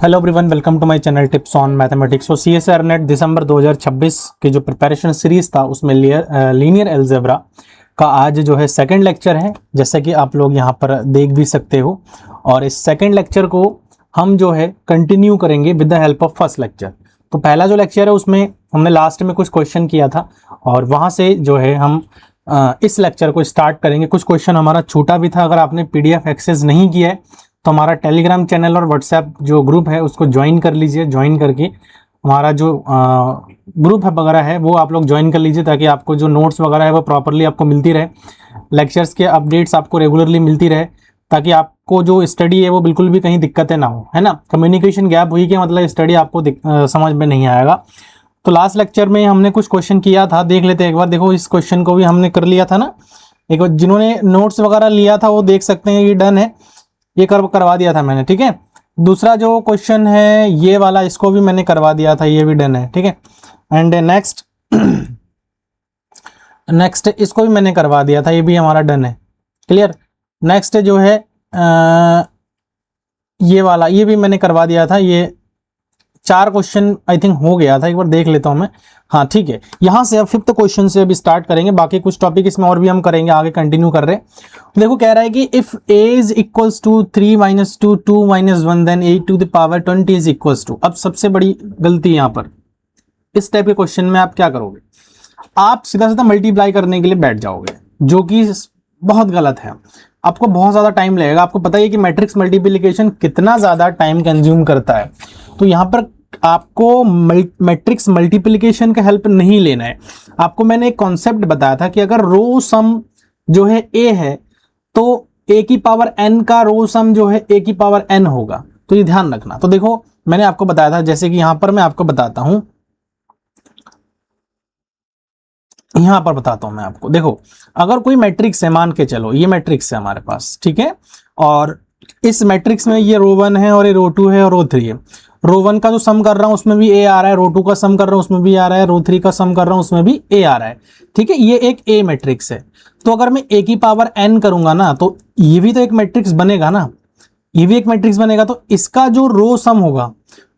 Hello everyone, welcome to my channel tips on mathematics. So CSIR NET December 2026 की जो preparation series था उसमें linear algebra का आज जो है सेकंड लेक्चर है, जैसा कि आप लोग यहाँ पर देख भी सकते हो। और इस सेकंड लेक्चर को हम जो है कंटिन्यू करेंगे with the help of first lecture. तो पहला जो लेक्चर है उसमें हमने लास्ट में कुछ क्वेश्चन किया था और वहाँ से जो है हम इस लेक्चर को स्टार्ट करेंगे। कुछ क्वेश्चन हमारा छूटा भी था। अगर आपने PDF एक्सेस नहीं किया है तो हमारा टेलीग्राम चैनल और व्हाट्सएप जो ग्रुप है उसको ज्वाइन कर लीजिए। ज्वाइन करके हमारा जो ग्रुप है वगैरह है वो आप लोग ज्वाइन कर लीजिए, ताकि आपको जो नोट्स वगैरह है वो प्रॉपरली आपको मिलती रहे, लेक्चर्स के अपडेट्स आपको रेगुलरली मिलती रहे, ताकि आपको जो स्टडी है वो बिल्कुल भी कहीं दिक्कतें ना हो, है ना। कम्युनिकेशन गैप हुई कि मतलब स्टडी आपको समझ में नहीं आएगा। तो लास्ट लेक्चर में हमने कुछ क्वेश्चन किया था, देख लेते हैं एक बार। देखो, इस क्वेश्चन को भी हमने कर लिया था ना एक बार। जिन्होंने नोट्स वगैरह लिया था वो देख सकते हैं, ये डन है, ये करवा दिया था मैंने, ठीक है। दूसरा जो क्वेश्चन है ये वाला, इसको भी मैंने करवा दिया था, ये भी डन है, ठीक है। एंड नेक्स्ट इसको भी मैंने करवा दिया था, ये भी हमारा डन है, क्लियर। नेक्स्ट जो है ये वाला, ये भी मैंने करवा दिया था। ये 4 क्वेश्चन आई थिंक हो गया था, एक बार देख लेता हूं मैं। हाँ ठीक है, यहां से अब 5th क्वेश्चन से अभी स्टार्ट करेंगे। बाकी कुछ टॉपिक इसमें और भी हम करेंगे, आगे कंटिन्यू कर रहे हैं। देखो, कह रहा है कि if a is equals to 3 minus 2 2 minus 1 then a to the power 20 is equals to. अब सबसे बड़ी गलती यहां पर, इस टाइप के क्वेश्चन में आप क्या करोगे, आप सीधा सीधा मल्टीप्लाई करने के लिए बैठ जाओगे, जो कि बहुत गलत है। आपको बहुत ज्यादा टाइम लगेगा। आपको पता है कि मैट्रिक्स मल्टीप्लिकेशन कितना ज्यादा टाइम कंज्यूम करता है। तो यहां पर आपको मैट्रिक्स मल्टीप्लिकेशन का हेल्प नहीं लेना है। आपको मैंने एक कॉन्सेप्ट बताया था कि अगर रो सम जो है a है तो a की पावर n का रो सम जो है a की पावर n होगा। तो ये ध्यान रखना। तो देखो, मैंने आपको बताया था, जैसे कि यहां पर मैं आपको बताता हूं, यहां पर बताता हूं मैं आपको। देखो, अगर कोई मैट्रिक्स है, मान के चलो ये मैट्रिक्स है हमारे पास, ठीक है। और इस मैट्रिक्स में ये रो 1 है और ये रो 2 है और रो 3 है। रो 1 का जो सम कर रहा हूं उसमें भी a आ रहा है, रो 2 का सम कर रहा हूं उसमें भी आ रहा है, रो 3 का सम कर रहा हूं उसमें भी a आ रहा है, ठीक है। ये एक a मैट्रिक्स है। तो अगर मैं a की पावर n करूंगा ना, तो ये भी तो एक मैट्रिक्स बनेगा ना, ये भी एक मैट्रिक्स बनेगा। तो इसका जो रो सम होगा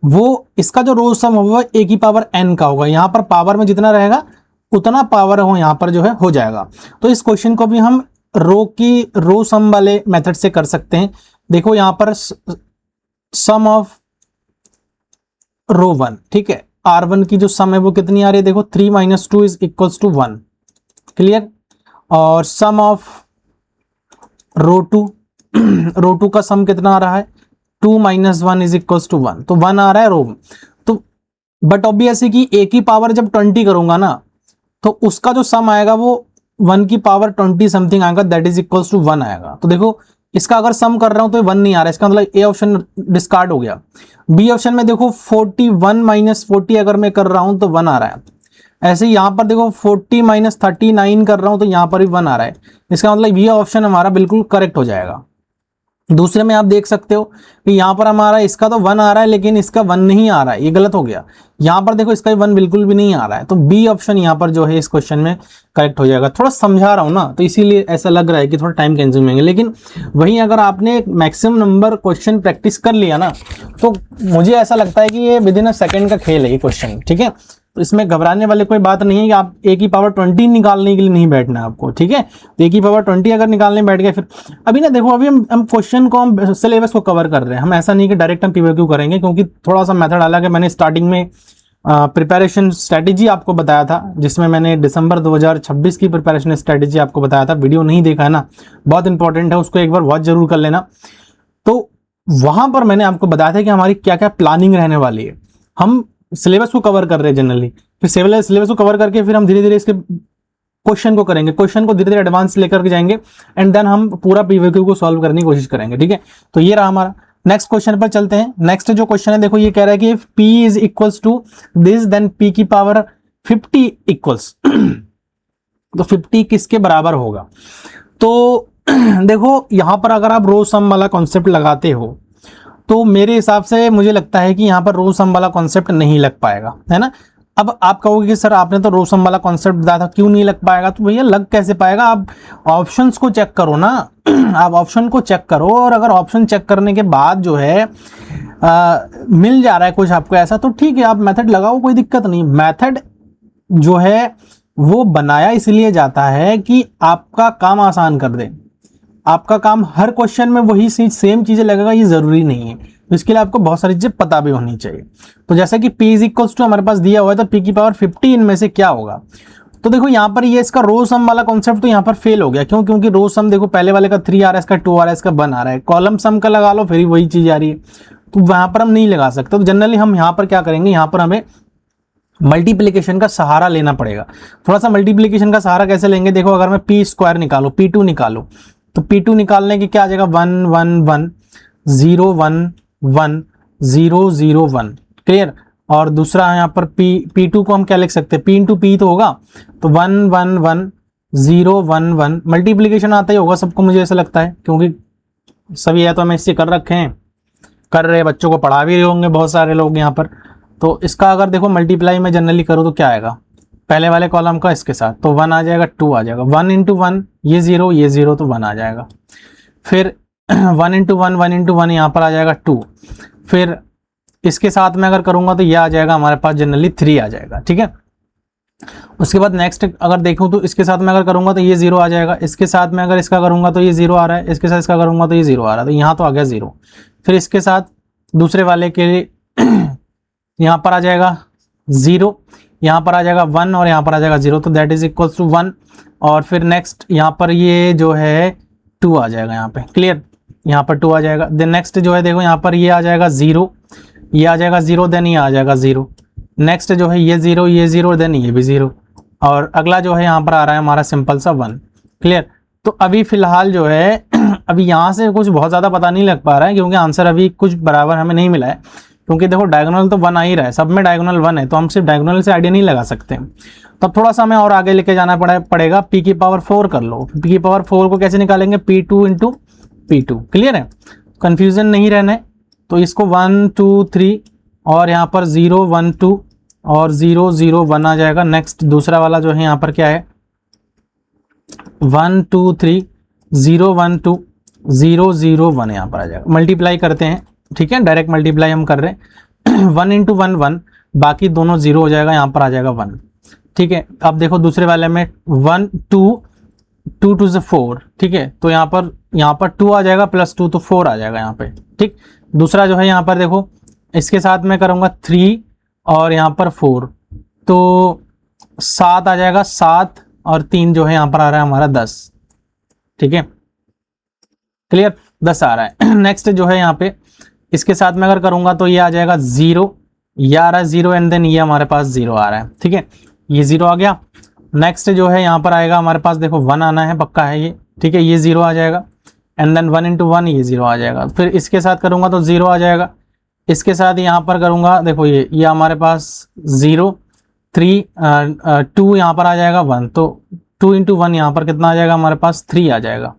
वो, इसका जो रो सम होगा a की पावर n का होगा। यहां पर पावर में जितना रहेगा उतना पावर हो यहां पर जो है हो जाएगा। तो इस क्वेश्चन को भी हम रो सम वाले मेथड से कर सकते हैं। देखो, यहां पर सम ऑफ रो 1, ठीक है, R1 की जो सम है वो कितनी आ रही है, देखो 3 minus 2 is equals to 1, clear. और सम ऑफ रो 2 रो 2 का सम कितना आ रहा है, 2 माइनस 1 इज इक्वल्स टू 1, तो 1 आ रहा है रो। तो बट ऑब्वियस है कि a की पावर जब 20 करूंगा ना, तो उसका जो सम आएगा वो 1 की पावर 20 समथिंग आएगा, दैट इज इक्वल्स टू 1 आएगा। तो देखो, इसका अगर सम कर रहा हूं तो 1 नहीं आ रहा है, इसका मतलब ए ऑप्शन डिस्कार्ड हो गया। बी ऑप्शन में देखो 41 माइनस 40 अगर मैं कर रहा हूं तो 1 आ रहा है। ऐसे ही यहां पर देखो 40 माइनस 39 कर रहा हूं तो यहां पर भी 1 आ रहा है। इसका मतलब ये ऑप्शन हमारा बिल्कुल करेक्ट हो जाएगा। दूसरे में आप देख सकते हो कि यहां पर हमारा इसका तो 1 आ रहा है लेकिन इसका 1 नहीं आ रहा है, ये गलत हो गया। यहां पर देखो, इसका 1 बिल्कुल भी नहीं आ रहा है। तो बी ऑप्शन यहां पर जो है इस क्वेश्चन में करेक्ट हो जाएगा। थोड़ा समझा रहा हूं ना, तो इसीलिए ऐसा लग रहा है कि थोड़ा टाइम कंज्यूमिंग है, लेकिन वहीं अगर आपने मैक्सिमम नंबर क्वेश्चन प्रैक्टिस कर लिया ना, तो मुझे ऐसा लगता है कि ये विद इन अ सेकेंड का खेल है ये क्वेश्चन, ठीक है। तो इसमें घबराने वाली कोई बात नहीं है कि आप a की पावर 20 निकालने के लिए नहीं बैठना है आपको, ठीक है। तो a की पावर 20 अगर निकालने बैठ गए, फिर अभी ना देखो, अभी हम क्वेश्चन को, हम सिलेबस को कवर कर रहे हैं। हम ऐसा नहीं कि डायरेक्ट हम PYQ करेंगे, क्योंकि थोड़ा सा मेथड अलग है। मैंने स्टार्टिंग में प्रिपरेशन स्ट्रेटेजी आपको बताया था, जिसमें मैंने दिसंबर 2026 की प्रिपरेशन स्ट्रेटेजी आपको बताया था। वीडियो नहीं देखा है ना, बहुत इंपॉर्टेंट है, उसको एक बार वॉच जरूर कर लेना। तो वहां पर मैंने आपको बताया था कि हमारी क्या क्या प्लानिंग रहने वाली है। हम सिलेबस को कवर कर रहे हैं जनरली, फिर सिलेबस को कवर करके फिर हम धीरे धीरे इसके क्वेश्चन को करेंगे, क्वेश्चन को धीरे धीरे एडवांस लेकर के जाएंगे, एंड देन हम पूरा PYQ को सॉल्व करने की कोशिश करेंगे, ठीक है। तो ये रहा हमारा। नेक्स्ट क्वेश्चन पर चलते हैं। नेक्स्ट जो क्वेश्चन है, देखो, ये कह रहा है कि if p is equals to this then p की पावर 50 इक्वल्स तो 50 किसके बराबर होगा। तो देखो, यहां पर अगर आप रो सम वाला कॉन्सेप्ट लगाते हो तो मेरे हिसाब से मुझे लगता है कि यहाँ पर रो सम वाला कॉन्सेप्ट नहीं लग पाएगा, है ना। अब आप कहोगे कि सर आपने तो रो सम वाला कॉन्सेप्ट बताया था, क्यों नहीं लग पाएगा? तो भैया लग कैसे पाएगा, आप ऑप्शंस को चेक करो ना। आप ऑप्शन को चेक करो, और अगर ऑप्शन चेक करने के बाद जो है मिल जा रहा है कुछ आपको ऐसा, तो ठीक है, आप मेथड लगाओ, कोई दिक्कत नहीं। मेथड जो है वो बनाया इसलिए जाता है कि आपका काम आसान कर दे। आपका काम हर क्वेश्चन में वही सेम चीजें लगेगा ये जरूरी नहीं है, तो इसके लिए आपको बहुत सारी चीजें पता भी होनी चाहिए। तो जैसे कि p इज इक्वल्स टू हमारे पास दिया हुआ है, तो p की पावर 50 इनमें से क्या होगा? तो देखो यहाँ पर ये इसका रो सम वाला कॉन्सेप्ट तो यहाँ पर फेल हो गया। क्यों? क्योंकि रो सम देखो पहले वाले का 3 आ रहा है, इसका 2 आ रहा है, इसका 1 आ रहा है। कॉलम सम का लगा लो, फिर वही चीज आ रही है, तो वहां पर हम नहीं लगा सकते। तो जनरली हम यहाँ पर क्या करेंगे, यहाँ पर हमें मल्टीप्लीकेशन का सहारा लेना पड़ेगा। थोड़ा सा मल्टीप्लीकेशन का सहारा कैसे लेंगे, देखो अगर मैं पी स्क्वायर निकालो, p2 निकालो, तो p2 निकालने की क्या आ जाएगा, 1 1 1 0 1 1 0 0 1, क्लियर। और दूसरा यहाँ पर p2 को हम क्या लिख सकते हैं, p इंटू पी तो होगा, तो 1 1 1 0 1 1। मल्टीप्लीकेशन आता ही होगा सबको, मुझे ऐसा लगता है, क्योंकि सभी है तो हमें इससे कर रखे हैं, कर रहे बच्चों को पढ़ा भी रहे होंगे बहुत सारे लोग यहाँ पर। तो इसका अगर देखो मल्टीप्लाई में जनरली करो तो क्या आएगा, पहले वाले कॉलम का इसके साथ, तो 1 आ जाएगा, 2 आ जाएगा, 1 इंटू 1 ये 0 तो 1 आ जाएगा। फिर 1 इंटू 1 1 इंटू 1 यहाँ पर आ जाएगा 2। फिर इसके साथ में अगर करूंगा तो ये आ जाएगा हमारे पास जनरली 3 आ जाएगा, ठीक है। उसके बाद नेक्स्ट अगर देखूं तो इसके साथ में अगर करूंगा तो ये 0 आ जाएगा, इसके साथ में अगर इसका करूंगा तो ये 0 आ रहा है, इसके साथ इसका करूंगा तो ये 0 आ रहा है, तो यहाँ तो आ गया 0। फिर इसके साथ दूसरे वाले के लिए यहाँ पर आ जाएगा 0, यहाँ पर आ जाएगा 1 और यहाँ पर आ जाएगा 0, तो दैट इज इक्वल्स टू 1। और फिर नेक्स्ट यहाँ पर ये जो है 2 आ जाएगा यहाँ पे, क्लियर, यहाँ पर 2 आ जाएगा। देन नेक्स्ट जो है देखो यहाँ पर ये आ जाएगा 0, ये आ जाएगा 0, देन ये आ जाएगा 0। नेक्स्ट जो है ये 0 देन ये भी 0, और अगला जो है यहाँ पर आ रहा है हमारा सिंपल सा 1, क्लियर। तो अभी फिलहाल जो है अभी यहाँ से कुछ बहुत ज़्यादा पता नहीं लग पा रहा है, क्योंकि आंसर अभी कुछ बराबर हमें नहीं मिला है। क्योंकि देखो डायगोनल तो 1 आ ही रहा है, सब में डायगोनल 1 है, तो हम सिर्फ डायगोनल से आइडिया नहीं लगा सकते। तब थोड़ा सा हमें और आगे लेके जाना पड़ेगा। p की पावर 4 कर लो। p की पावर 4 को कैसे निकालेंगे, p2 इंटू p2, क्लियर है, कंफ्यूजन नहीं रहना है। तो इसको 1 2 3 और यहाँ पर 0 1 2 और 0 0 1 आ जाएगा। नेक्स्ट दूसरा वाला जो है यहाँ पर क्या है, 1 2 3 0 1 2 0 0 1 यहाँ पर आ जाएगा। मल्टीप्लाई करते हैं, ठीक है, डायरेक्ट मल्टीप्लाई हम कर रहे हैं। 1 इंटू 1 1, बाकी दोनों 0 हो जाएगा, यहाँ पर आ जाएगा 1, ठीक है। अब देखो दूसरे वाले में 1 2 2 2 से 4, ठीक है, तो यहाँ पर 2 आ जाएगा प्लस 2, तो 4 आ जाएगा यहाँ पे, ठीक। दूसरा जो है यहाँ पर देखो इसके साथ मैं करूँगा 3 और यहाँ पर 4, तो 7 आ जाएगा, 7 और 3 जो है यहाँ पर आ रहा है हमारा 10, ठीक है, क्लियर, 10 आ रहा है। नेक्स्ट जो है यहाँ पे इसके साथ में अगर करूंगा तो ये आ जाएगा 0, ये आ रहा है 0 एंड देन ये हमारे पास 0 आ रहा है, ठीक है, ये 0 आ गया। नेक्स्ट जो है यहाँ पर आएगा हमारे पास देखो 1 आना है, पक्का है ये, ठीक है, ये 0 आ जाएगा एंड देन 1 इंटू 1 ये 0 आ जाएगा। फिर इसके साथ करूंगा तो 0 आ जाएगा, इसके साथ यहाँ पर करूंगा देखो ये हमारे पास 0 3 2 यहाँ पर आ जाएगा 1, तो 2 इंटू 1 यहाँ पर कितना आ जाएगा हमारे पास 3 आ जाएगा,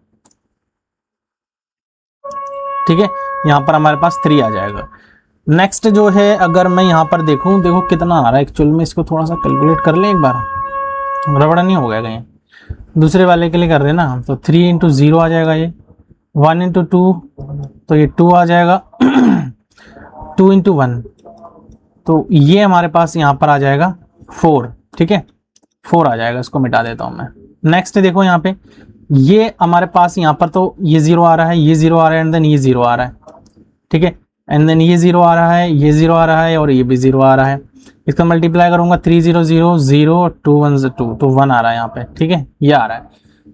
ठीक है, यहाँ पर हमारे पास 3 आ जाएगा। नेक्स्ट जो है अगर मैं यहाँ पर देखूँ, देखो कितना आ रहा है एक्चुअल में, इसको थोड़ा सा कैलकुलेट कर लें एक बार, रबड़ा नहीं हो गया कहीं। दूसरे वाले के लिए कर रहे हैं ना, तो 3 इंटू 0 आ जाएगा, ये 1 इंटू 2 तो ये 2 आ जाएगा, 2 इंटू 1 तो ये हमारे पास यहाँ पर आ जाएगा 4, ठीक है, 4 आ जाएगा, इसको मिटा देता हूँ मैं। नेक्स्ट देखो यहाँ पे ये हमारे पास यहाँ पर तो ये 0 आ रहा है, ये 0 आ रहा है एंड देन ये 0 आ रहा है, ठीक है, एंड देन ये 0 आ रहा है, ये 0 आ रहा है और ये भी 0 आ रहा है। इसका मल्टीप्लाई करूंगा 3 0 0 0 2 1 2, तो 1 आ रहा है यहाँ पे, ठीक है, ये आ रहा है।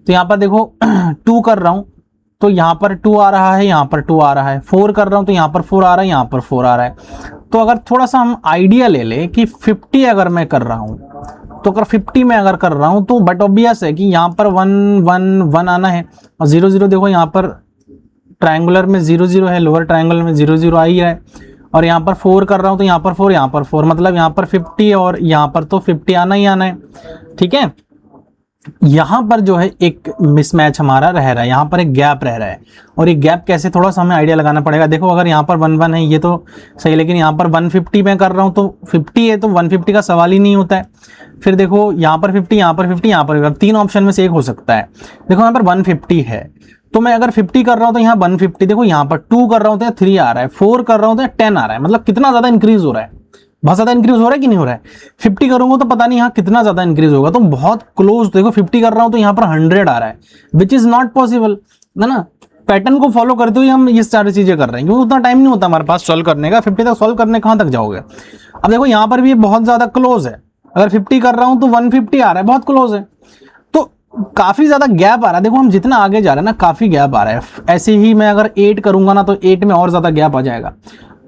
तो यहाँ पर देखो 2 कर रहा हूँ तो यहाँ पर 2 आ रहा है, यहाँ पर 2 आ रहा है, 4 कर रहा हूँ तो यहाँ पर 4 आ रहा है, यहाँ पर 4 आ रहा है। तो अगर थोड़ा सा हम आइडिया ले लें कि 50 अगर मैं कर रहा हूँ, तो अगर 50 में अगर कर रहा हूँ तो बट ऑब्वियस है कि यहाँ पर 1 1 1 आना है और 0 0, देखो यहाँ पर ट्रायंगुलर में 0 0 है, लोअर ट्रायंगल में 0 0 आ ही है, और यहाँ पर 4 कर रहा हूँ तो यहाँ पर 4, यहाँ पर 4, मतलब यहाँ पर 50 और यहाँ पर तो 50 आना ही आना है, ठीक है। यहाँ पर जो है एक मिसमैच हमारा रह रहा है, यहाँ पर एक गैप रह रहा है, और ये गैप कैसे थोड़ा सा हमें आइडिया लगाना पड़ेगा। देखो अगर यहाँ पर 1 1 है ये तो सही, लेकिन यहाँ पर 150 में कर रहा हूँ तो 50 है, तो 150 का सवाल ही नहीं होता है। फिर देखो यहाँ पर 50, यहाँ पर 50, यहाँ पर 3 ऑप्शन में से एक हो सकता है। देखो यहाँ पर 150 है, तो मैं अगर 50 कर रहा हूँ तो यहाँ 150, देखो यहाँ पर 2 कर रहा हूँ तो 3 आ रहा है, 4 कर रहा हूँ तो 10 आ रहा है। मतलब कितना ज्यादा इंक्रीज हो रहा है, बहुत ज्यादा इंक्रीज हो रहा है कि नहीं हो रहा है। 50 करूंगा तो पता नहीं यहाँ कितना ज्यादा इंक्रीज होगा, तो बहुत क्लोज। देखो 50 कर रहा हूं तो यहाँ पर 100 आ रहा है, विच इज नॉट पॉसिबल, है ना। पैटर्न को फॉलो करते हुए हम ये सारी चीजें कर रहे हैं, क्योंकि उतना टाइम नहीं होता हमारे पास सॉल्व करने का। 50 तक सॉल्व करने कहां तक जाओगे। अब देखो यहाँ पर भी बहुत ज्यादा क्लोज है, अगर 50 कर रहा हूं तो 150 आ रहा है, बहुत क्लोज है, तो काफी ज्यादा गैप आ रहा है। देखो हम जितना आगे जा रहे हैं ना, काफी गैप आ रहा है। ऐसे ही मैं अगर 8 करूंगा ना, तो 8 में और ज्यादा गैप आ जाएगा।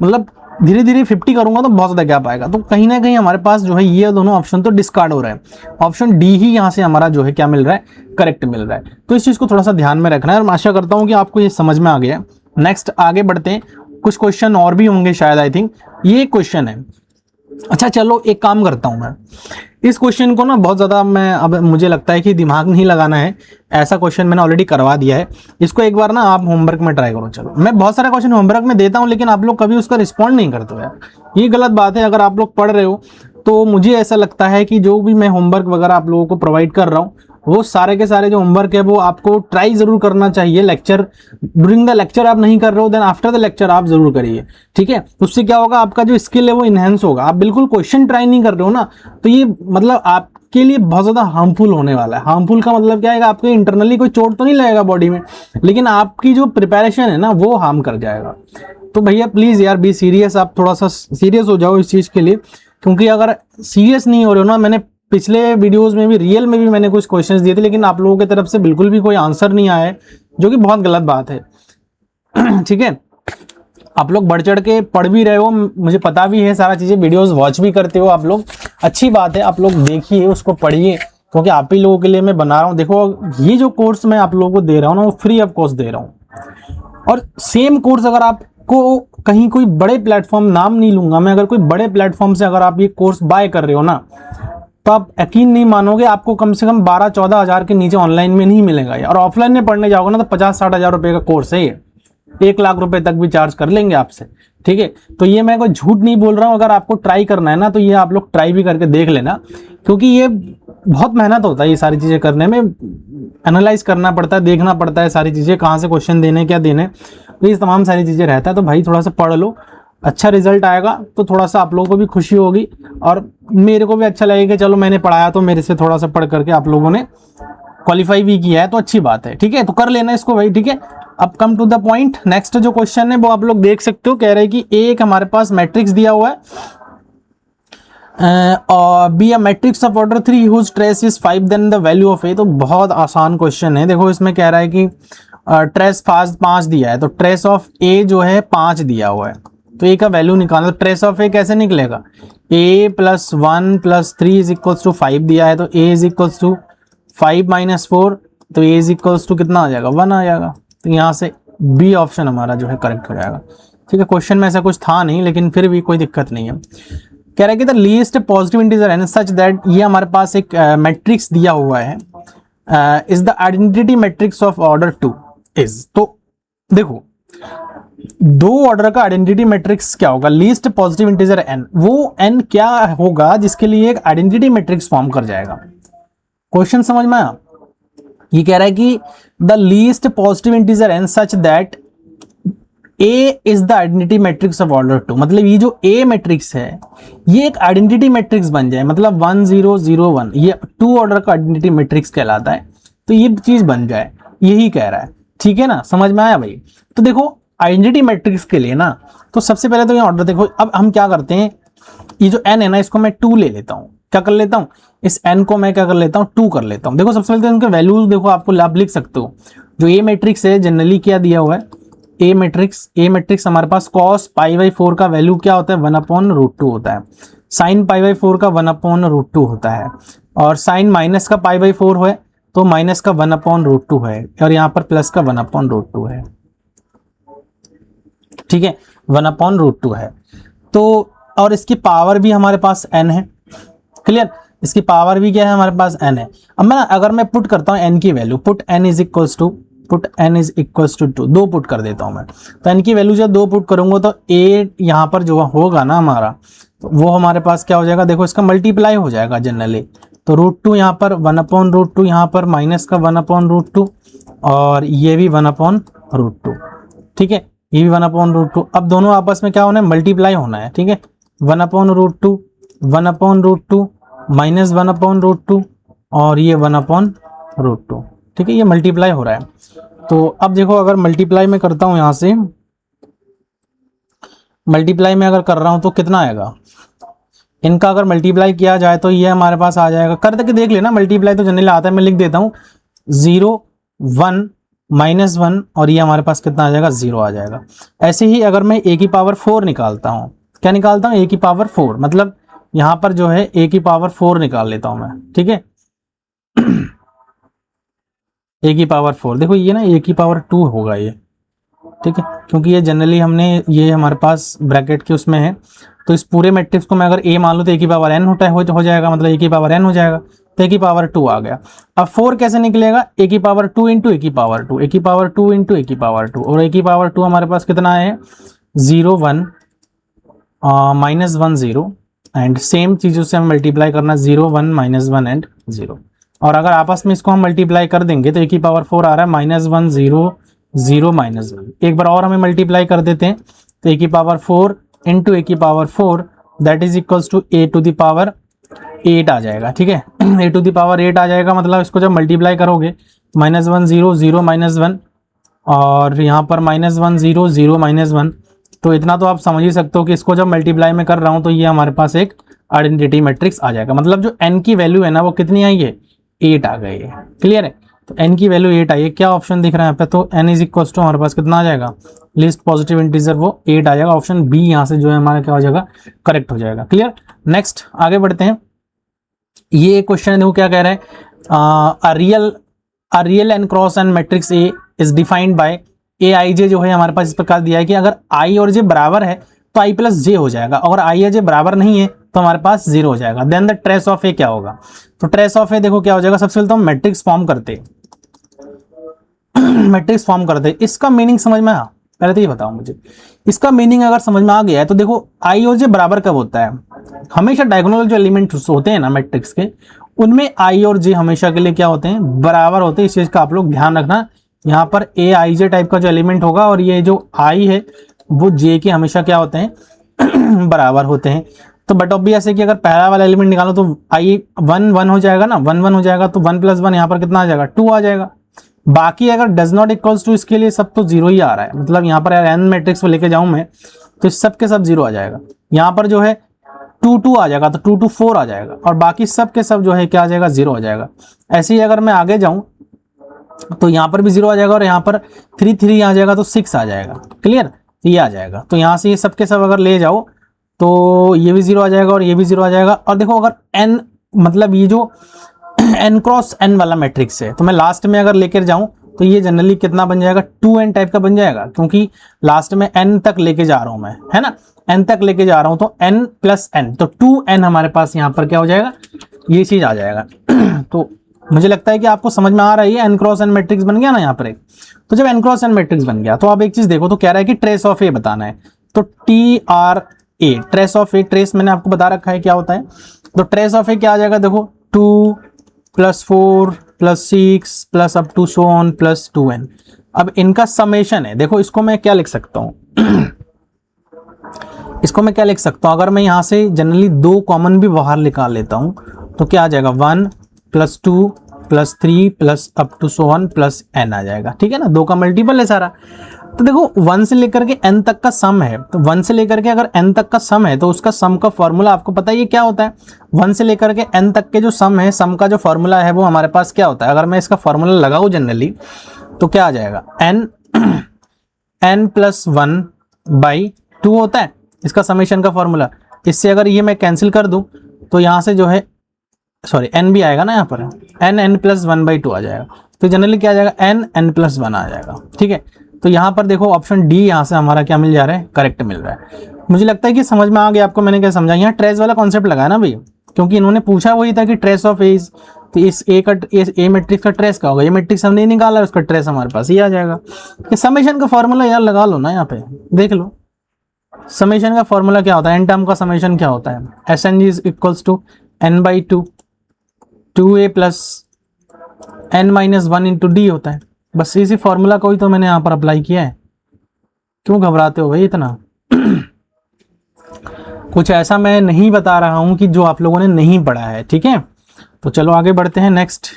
मतलब धीरे धीरे 50 करूंगा तो बहुत ज्यादा गैप आएगा। तो कहीं ना कहीं हमारे पास जो है ये दोनों ऑप्शन तो डिस्कार्ड हो रहा है, ऑप्शन डी ही यहां से हमारा जो है क्या मिल रहा है, करेक्ट मिल रहा है। तो इस चीज को थोड़ा सा ध्यान में रखना है, और मैं आशा करता हूं कि आपको ये समझ में आ गया। नेक्स्ट आगे बढ़ते हैं, कुछ क्वेश्चन और भी होंगे शायद, आई थिंक ये क्वेश्चन है। अच्छा चलो एक काम करता हूं मैं, इस क्वेश्चन को ना बहुत ज़्यादा मैं, अब मुझे लगता है कि दिमाग नहीं लगाना है, ऐसा क्वेश्चन मैंने ऑलरेडी करवा दिया है। इसको एक बार ना आप होमवर्क में ट्राई करो। चलो मैं बहुत सारे क्वेश्चन होमवर्क में देता हूं, लेकिन आप लोग कभी उसका रिस्पॉन्ड नहीं करते हो यार, ये गलत बात है। अगर आप लोग पढ़ रहे हो तो मुझे ऐसा लगता है कि जो भी मैं होमवर्क वगैरह आप लोगों को प्रोवाइड कर रहा हूँ, वो सारे के सारे जो होमवर्क है वो आपको ट्राई जरूर करना चाहिए। लेक्चर ड्यूरिंग द लेक्चर आप नहीं कर रहे हो, देन आफ्टर द लेक्चर आप जरूर करिए, ठीक है। उससे क्या होगा, आपका जो स्किल है वो इनहेंस होगा। आप बिल्कुल क्वेश्चन ट्राई नहीं कर रहे हो ना, तो ये मतलब आपके लिए बहुत ज्यादा हार्मफुल होने वाला है। हार्मफुल का मतलब क्या है, आपको इंटरनली कोई चोट तो नहीं लगेगा बॉडी में, लेकिन आपकी जो प्रिपरेशन है ना वो हार्म कर जाएगा। तो भैया प्लीज यार बी सीरियस, आप थोड़ा सा सीरियस हो जाओ इस चीज के लिए, क्योंकि अगर सीरियस नहीं हो रहे हो ना, मैंने पिछले वीडियोस में भी, रियल में भी मैंने कुछ क्वेश्चंस दिए थे, लेकिन आप लोगों की तरफ से बिल्कुल भी कोई आंसर नहीं आया है, जो कि बहुत गलत बात है। ठीक है, आप लोग बढ़ चढ़ के पढ़ भी रहे हो, मुझे पता भी है सारा चीजें, वीडियोस वॉच भी करते हो आप लोग, अच्छी बात है। आप लोग देखिए, उसको पढ़िए, क्योंकि आप ही लोगों के लिए मैं बना रहा हूँ। देखो ये जो कोर्स मैं आप लोगों को दे रहा हूँ ना, वो फ्री ऑफ कॉस्ट दे रहा हूँ। और सेम कोर्स अगर आपको कहीं कोई बड़े प्लेटफॉर्म, नाम नहीं लूंगा मैं, अगर कोई बड़े प्लेटफॉर्म से अगर आप ये कोर्स बाय कर रहे हो ना, तो आप यकीन नहीं मानोगे, आपको कम से कम 12-14 हज़ार के नीचे ऑनलाइन में नहीं मिलेगा ये। और ऑफलाइन में पढ़ने जाओगे ना तो 50-60 हज़ार रुपए का कोर्स है ये, 1 लाख रुपए तक भी चार्ज कर लेंगे आपसे, ठीक है। तो ये मैं कोई झूठ नहीं बोल रहा हूँ, अगर आपको ट्राई करना है ना तो ये आप लोग ट्राई भी करके देख लेना, क्योंकि ये बहुत मेहनत होता है ये सारी चीजें करने में, एनालाइज करना पड़ता है, देखना पड़ता है सारी चीजें, कहाँ से क्वेश्चन देने, क्या देने, तो ये तमाम सारी चीजें रहता है। तो भाई थोड़ा सा पढ़ लो, अच्छा रिजल्ट आएगा तो थोड़ा सा आप लोगों को भी खुशी होगी, और मेरे को भी अच्छा लगेगा कि चलो मैंने पढ़ाया तो मेरे से थोड़ा सा पढ़ करके आप लोगों ने क्वालिफाई भी किया है, तो अच्छी बात है, ठीक है। तो कर लेना इसको भाई, ठीक है। अब come to the point, next जो क्वेश्चन है वो आप लोग देख सकते हो, कह रहे हैं कि एक हमारे पास मैट्रिक्स दिया हुआ है, और be a matrix of order 3 whose trace is 5 then the value of A. तो बहुत आसान क्वेश्चन है। देखो इसमें कह रहा है कि ट्रेस 5 दिया है, तो ट्रेस ऑफ ए जो है 5 दिया हुआ है, तो ए का वैल्यू निकालना। तो ट्रेस ऑफ ए कैसे निकलेगा, a + 1 + 3 = 5 दिया है, तो a = 5 - 4, तो a = कितना आ जाएगा, 1 आ जाएगा। तो यहाँ से बी ऑप्शन हमारा जो है करेक्ट हो जाएगा, ठीक है। क्वेश्चन में ऐसा कुछ था नहीं, लेकिन फिर भी कोई दिक्कत नहीं है। कह रहा है कि the least positive integer n such that, ये हमारे पास एक मैट्रिक्स दिया हुआ है, is the identity matrix of order 2 is. तो देखो 2 ऑर्डर का आइडेंटिटी मैट्रिक्स क्या होगा, लीस्ट पॉजिटिव इंटीजर एन, वो एन क्या होगा जिसके लिए एक आइडेंटिटी मैट्रिक्स फॉर्म कर जाएगा। क्वेश्चन समझ में आया, ये कह रहा है कि the least positive integer n such that A is the identity matrix of order 2, मतलब ये जो ए मैट्रिक्स है ये एक आइडेंटिटी मैट्रिक्स बन जाए, मतलब 1 0 0 1, ये 2 ऑर्डर का आइडेंटिटी मैट्रिक्स कहलाता है, तो ये चीज बन जाए, यही कह रहा है, ठीक है ना। समझ में आया भाई। तो देखो आइडेंटिटी मैट्रिक्स के लिए ना, तो सबसे पहले तो ये ऑर्डर देखो। अब हम क्या करते हैं, ये जो एन है ना, इसको मैं 2 ले लेता हूं, क्या कर लेता हूं, इस एन को मैं क्या कर लेता हूं, 2 कर लेता हूं। देखो सबसे पहले तो इनके वैल्यूज देखो, आपको आप लिख सकते हो। जो ए मैट्रिक्स है जनरली क्या दिया हुआ है, ए मैट्रिक्स हमारे पास cos π/4 का वैल्यू क्या होता है, 1/√2 होता है। sin π/4 का 1/√2 होता है, और साइन माइनस का π/4 है तो माइनस का 1/√2 है, और यहाँ पर प्लस का 1/√2 है, ठीक है, 1/√2 है। तो और इसकी पावर भी हमारे पास n है, क्लियर। इसकी पावर भी क्या है हमारे पास n है। अब मैं अगर मैं पुट करता हूँ n की value, put n is equals to 2, 2 put कर देता हूँ मैं, तो n की वैल्यू जब 2 पुट करूंगा तो a यहाँ पर जो होगा ना हमारा, तो वो हमारे पास क्या हो जाएगा, देखो इसका मल्टीप्लाई हो जाएगा जनरली, तो √2 यहाँ पर 1/√2, यहाँ पर माइनस का 1/√2, और ये भी 1/√2, ठीक है, ये भी 1/√2। अब दोनों आपस में क्या होना है, मल्टीप्लाई होना है, ठीक है, 1/√2 1/√2 माइनस 1/√2 और ये 1/√2, ठीक है, ये मल्टीप्लाई हो रहा है। तो अब देखो अगर मल्टीप्लाई में करता हूं, यहां से मल्टीप्लाई में अगर कर रहा हूं तो कितना आएगा, इनका अगर मल्टीप्लाई किया जाए तो ये हमारे पास आ जाएगा, कर दे के देख लेना, मल्टीप्लाई तो जनरली आता है, मैं लिख देता हूं 0 1 -1 और ये हमारे पास कितना आ जाएगा, 0 आ जाएगा। ऐसे ही अगर मैं a की पावर 4 निकालता हूं, क्या निकालता हूं, a की पावर 4, मतलब यहां पर जो है a की पावर 4 निकाल लेता हूं मैं, ठीक है, a की पावर 4, देखो ये ना a की पावर 2 होगा ये, ठीक है, क्योंकि ये जनरली हमने ये हमारे पास ब्रैकेट के उसमें है, तो इस पूरे मैट्रिक्स को मैं अगर a मान लूँ तो a की पावर n हो जाएगा, मतलब a की पावर n हो जाएगा, तो a की पावर 2 आ गया। अब 4 कैसे निकलेगा, a की पावर 2 इंटू a की पावर 2, a की पावर 2 इंटू a की पावर 2, और a की पावर 2 हमारे पास कितना है, 0 1 -1 0, एंड सेम चीज़ों से हम मल्टीप्लाई करना, 0 1 -1 एंड 0, और अगर आपस में इसको हम मल्टीप्लाई कर देंगे तो a की पावर 4 आ रहा है -1 0 0 -1, एक बार और हमें मल्टीप्लाई कर देते हैं, तो a की पावर 4 इंटू a की power 4 that is equals to a to the power 8 आ जाएगा, ठीक है, a टू द पावर 8 आ जाएगा, मतलब इसको जब मल्टीप्लाई करोगे -1 0 0 -1 और यहाँ पर -1 0 0 -1, तो इतना तो आप समझ ही सकते हो कि इसको जब मल्टीप्लाई में कर रहा हूँ तो ये हमारे पास एक आइडेंटिटी मैट्रिक्स आ जाएगा, मतलब जो n की वैल्यू है ना वो कितनी आई है, 8 आ गई है, क्लियर है, तो n की वैल्यू 8 आई है। क्या ऑप्शन दिख रहा है यहाँ पे, तो n इज इक्वल टू हमारे पास कितना आ जाएगा, लीस्ट पॉजिटिव इंटीजर वो 8 आ जाएगा, ऑप्शन बी यहाँ से जो है हमारा क्या हो जाएगा, करेक्ट हो जाएगा। क्लियर, नेक्स्ट आगे बढ़ते हैं। ये क्वेश्चन देखो क्या कह रहा है, a real N cross N matrix A is defined by A I J, जो है हमारे पास इस प्रकार दिया है कि अगर आई और जे बराबर है तो आई प्लस जे हो जाएगा, अगर आई या जे बराबर नहीं है तो हमारे पास 0 हो जाएगा। Then the trace of A क्या होगा, तो ट्रेस ऑफ ए देखो क्या हो जाएगा, सबसे पहले तो हम मैट्रिक्स फॉर्म करते मैट्रिक्स फॉर्म करते, इसका मीनिंग समझ में आ, पहले तो ये बताओ मुझे, इसका मीनिंग अगर समझ में आ गया है तो देखो आई और जे बराबर कब होता है, हमेशा डायगोनल जो एलिमेंट्स होते हैं ना मैट्रिक्स के, उनमें आई और जे हमेशा के लिए क्या होते हैं, बराबर होते हैं। इस चीज का आप लोग ध्यान रखना, यहाँ पर ए आई जे टाइप का जो एलिमेंट होगा और ये जो आई है वो जे के हमेशा क्या होते हैं बराबर होते हैं। तो बट ऑब्वियस है कि अगर पहला वाला एलिमेंट निकालो तो आई 1 1 हो जाएगा ना, 1 1 हो जाएगा, तो 1 + 1 यहाँ पर कितना आ जाएगा, 2 आ जाएगा। बाकी अगर डज नॉट इक्वल्स टू, इसके लिए सब तो 0 ही आ रहा है, मतलब यहाँ पर एन मैट्रिक्स को लेके जाऊं मैं तो सब के सब 0 आ जाएगा। यहाँ पर जो है 2 2 आ जाएगा तो 2 2 4 आ जाएगा, और बाकी सब के सब जो है क्या आ जाएगा, 0 आ जाएगा। ऐसे ही अगर मैं आगे जाऊं तो यहाँ पर भी 0 आ जाएगा, और यहाँ पर 3 3 आ जाएगा तो 6 आ जाएगा। क्लियर, ये आ जाएगा। तो यहाँ से ये सब के सब अगर ले जाओ तो ये भी 0 आ जाएगा और ये भी 0 आ जाएगा। और देखो अगर n मतलब ये जो n क्रॉस n वाला मैट्रिक्स है, तो मैं लास्ट में अगर लेकर जाऊं तो ये जनरली कितना बन जाएगा, 2n टाइप का बन जाएगा, क्योंकि लास्ट में n तक लेके जा रहा हूं मैं, है ना, n तक लेके जा रहा हूं तो n + n, तो 2n हमारे पास यहाँ पर क्या हो जाएगा, ये चीज आ जाएगा। तो मुझे लगता है कि आपको समझ में आ रही है, n क्रॉस n मैट्रिक्स बन गया ना यहाँ पर एक। तो जब n क्रॉस n मैट्रिक्स बन गया तो आप एक चीज देखो, तो कह रहा है कि ट्रेस ऑफ ए बताना है, तो TRA, trace of A, trace मैंने आपको बता रखा है क्या होता है। तो ट्रेस ऑफ ए क्या आ जाएगा, देखो 2 + 4 + 6 + up to so on + 2n। अब इनका समेशन है, देखो इसको मैं क्या लिख सकता हूं इसको मैं क्या लिख सकता हूं, अगर मैं यहां से जनरली 2 कॉमन भी बाहर निकाल लेता हूं तो क्या आ जाएगा, 1 + 2 + 3 + up to so on + n आ जाएगा। ठीक है ना, 2 का मल्टीपल है सारा। तो देखो 1 से लेकर के n तक का सम है, तो 1 से लेकर के अगर n तक का सम है तो उसका सम का फॉर्मूला आपको पता है ये क्या होता है। 1 से लेकर के n तक के जो सम है, सम का जो फॉर्मूला है वो हमारे पास क्या होता है। अगर मैं इसका फॉर्मूला लगाऊं जनरली तो क्या आ जाएगा, n + 1/2 होता है इसका समेशन का फॉर्मूला। इससे अगर ये मैं कैंसिल कर दूं तो यहाँ से जो है, सॉरी n भी आएगा ना यहाँ पर, n + 1/2 आ जाएगा। तो जनरली क्या आ जाएगा, n + 1 आ जाएगा। ठीक है, तो यहाँ पर देखो ऑप्शन डी यहाँ से हमारा क्या मिल जा रहा है, करेक्ट मिल रहा है। मुझे लगता है कि समझ में आ गया आपको मैंने क्या समझा। यहाँ ट्रेस वाला कॉन्सेप्ट लगाया ना भाई, क्योंकि इन्होंने पूछा वही था कि ट्रेस ऑफ ए, तो इस ए मैट्रिक्स का ट्रेस क्या होगा, ये मैट्रिक्स हमने निकाला, उसका ट्रेस हमारे पास ही आ जाएगा। ये समेशन का फॉर्मूला यार लगा लो ना, यहाँ पे देख लो समेशन का फॉर्मूला क्या होता है, एन टर्म का समेशन क्या होता है, S n G is equals to n by two A plus n minus one into D होता है। बस इसी फॉर्मूला को ही तो मैंने यहाँ पर अप्लाई किया है, क्यों घबराते हो भाई इतना? कुछ ऐसा मैं नहीं बता रहा हूं कि जो आप लोगों ने नहीं पढ़ा है, ठीक है। तो चलो आगे बढ़ते हैं, नेक्स्ट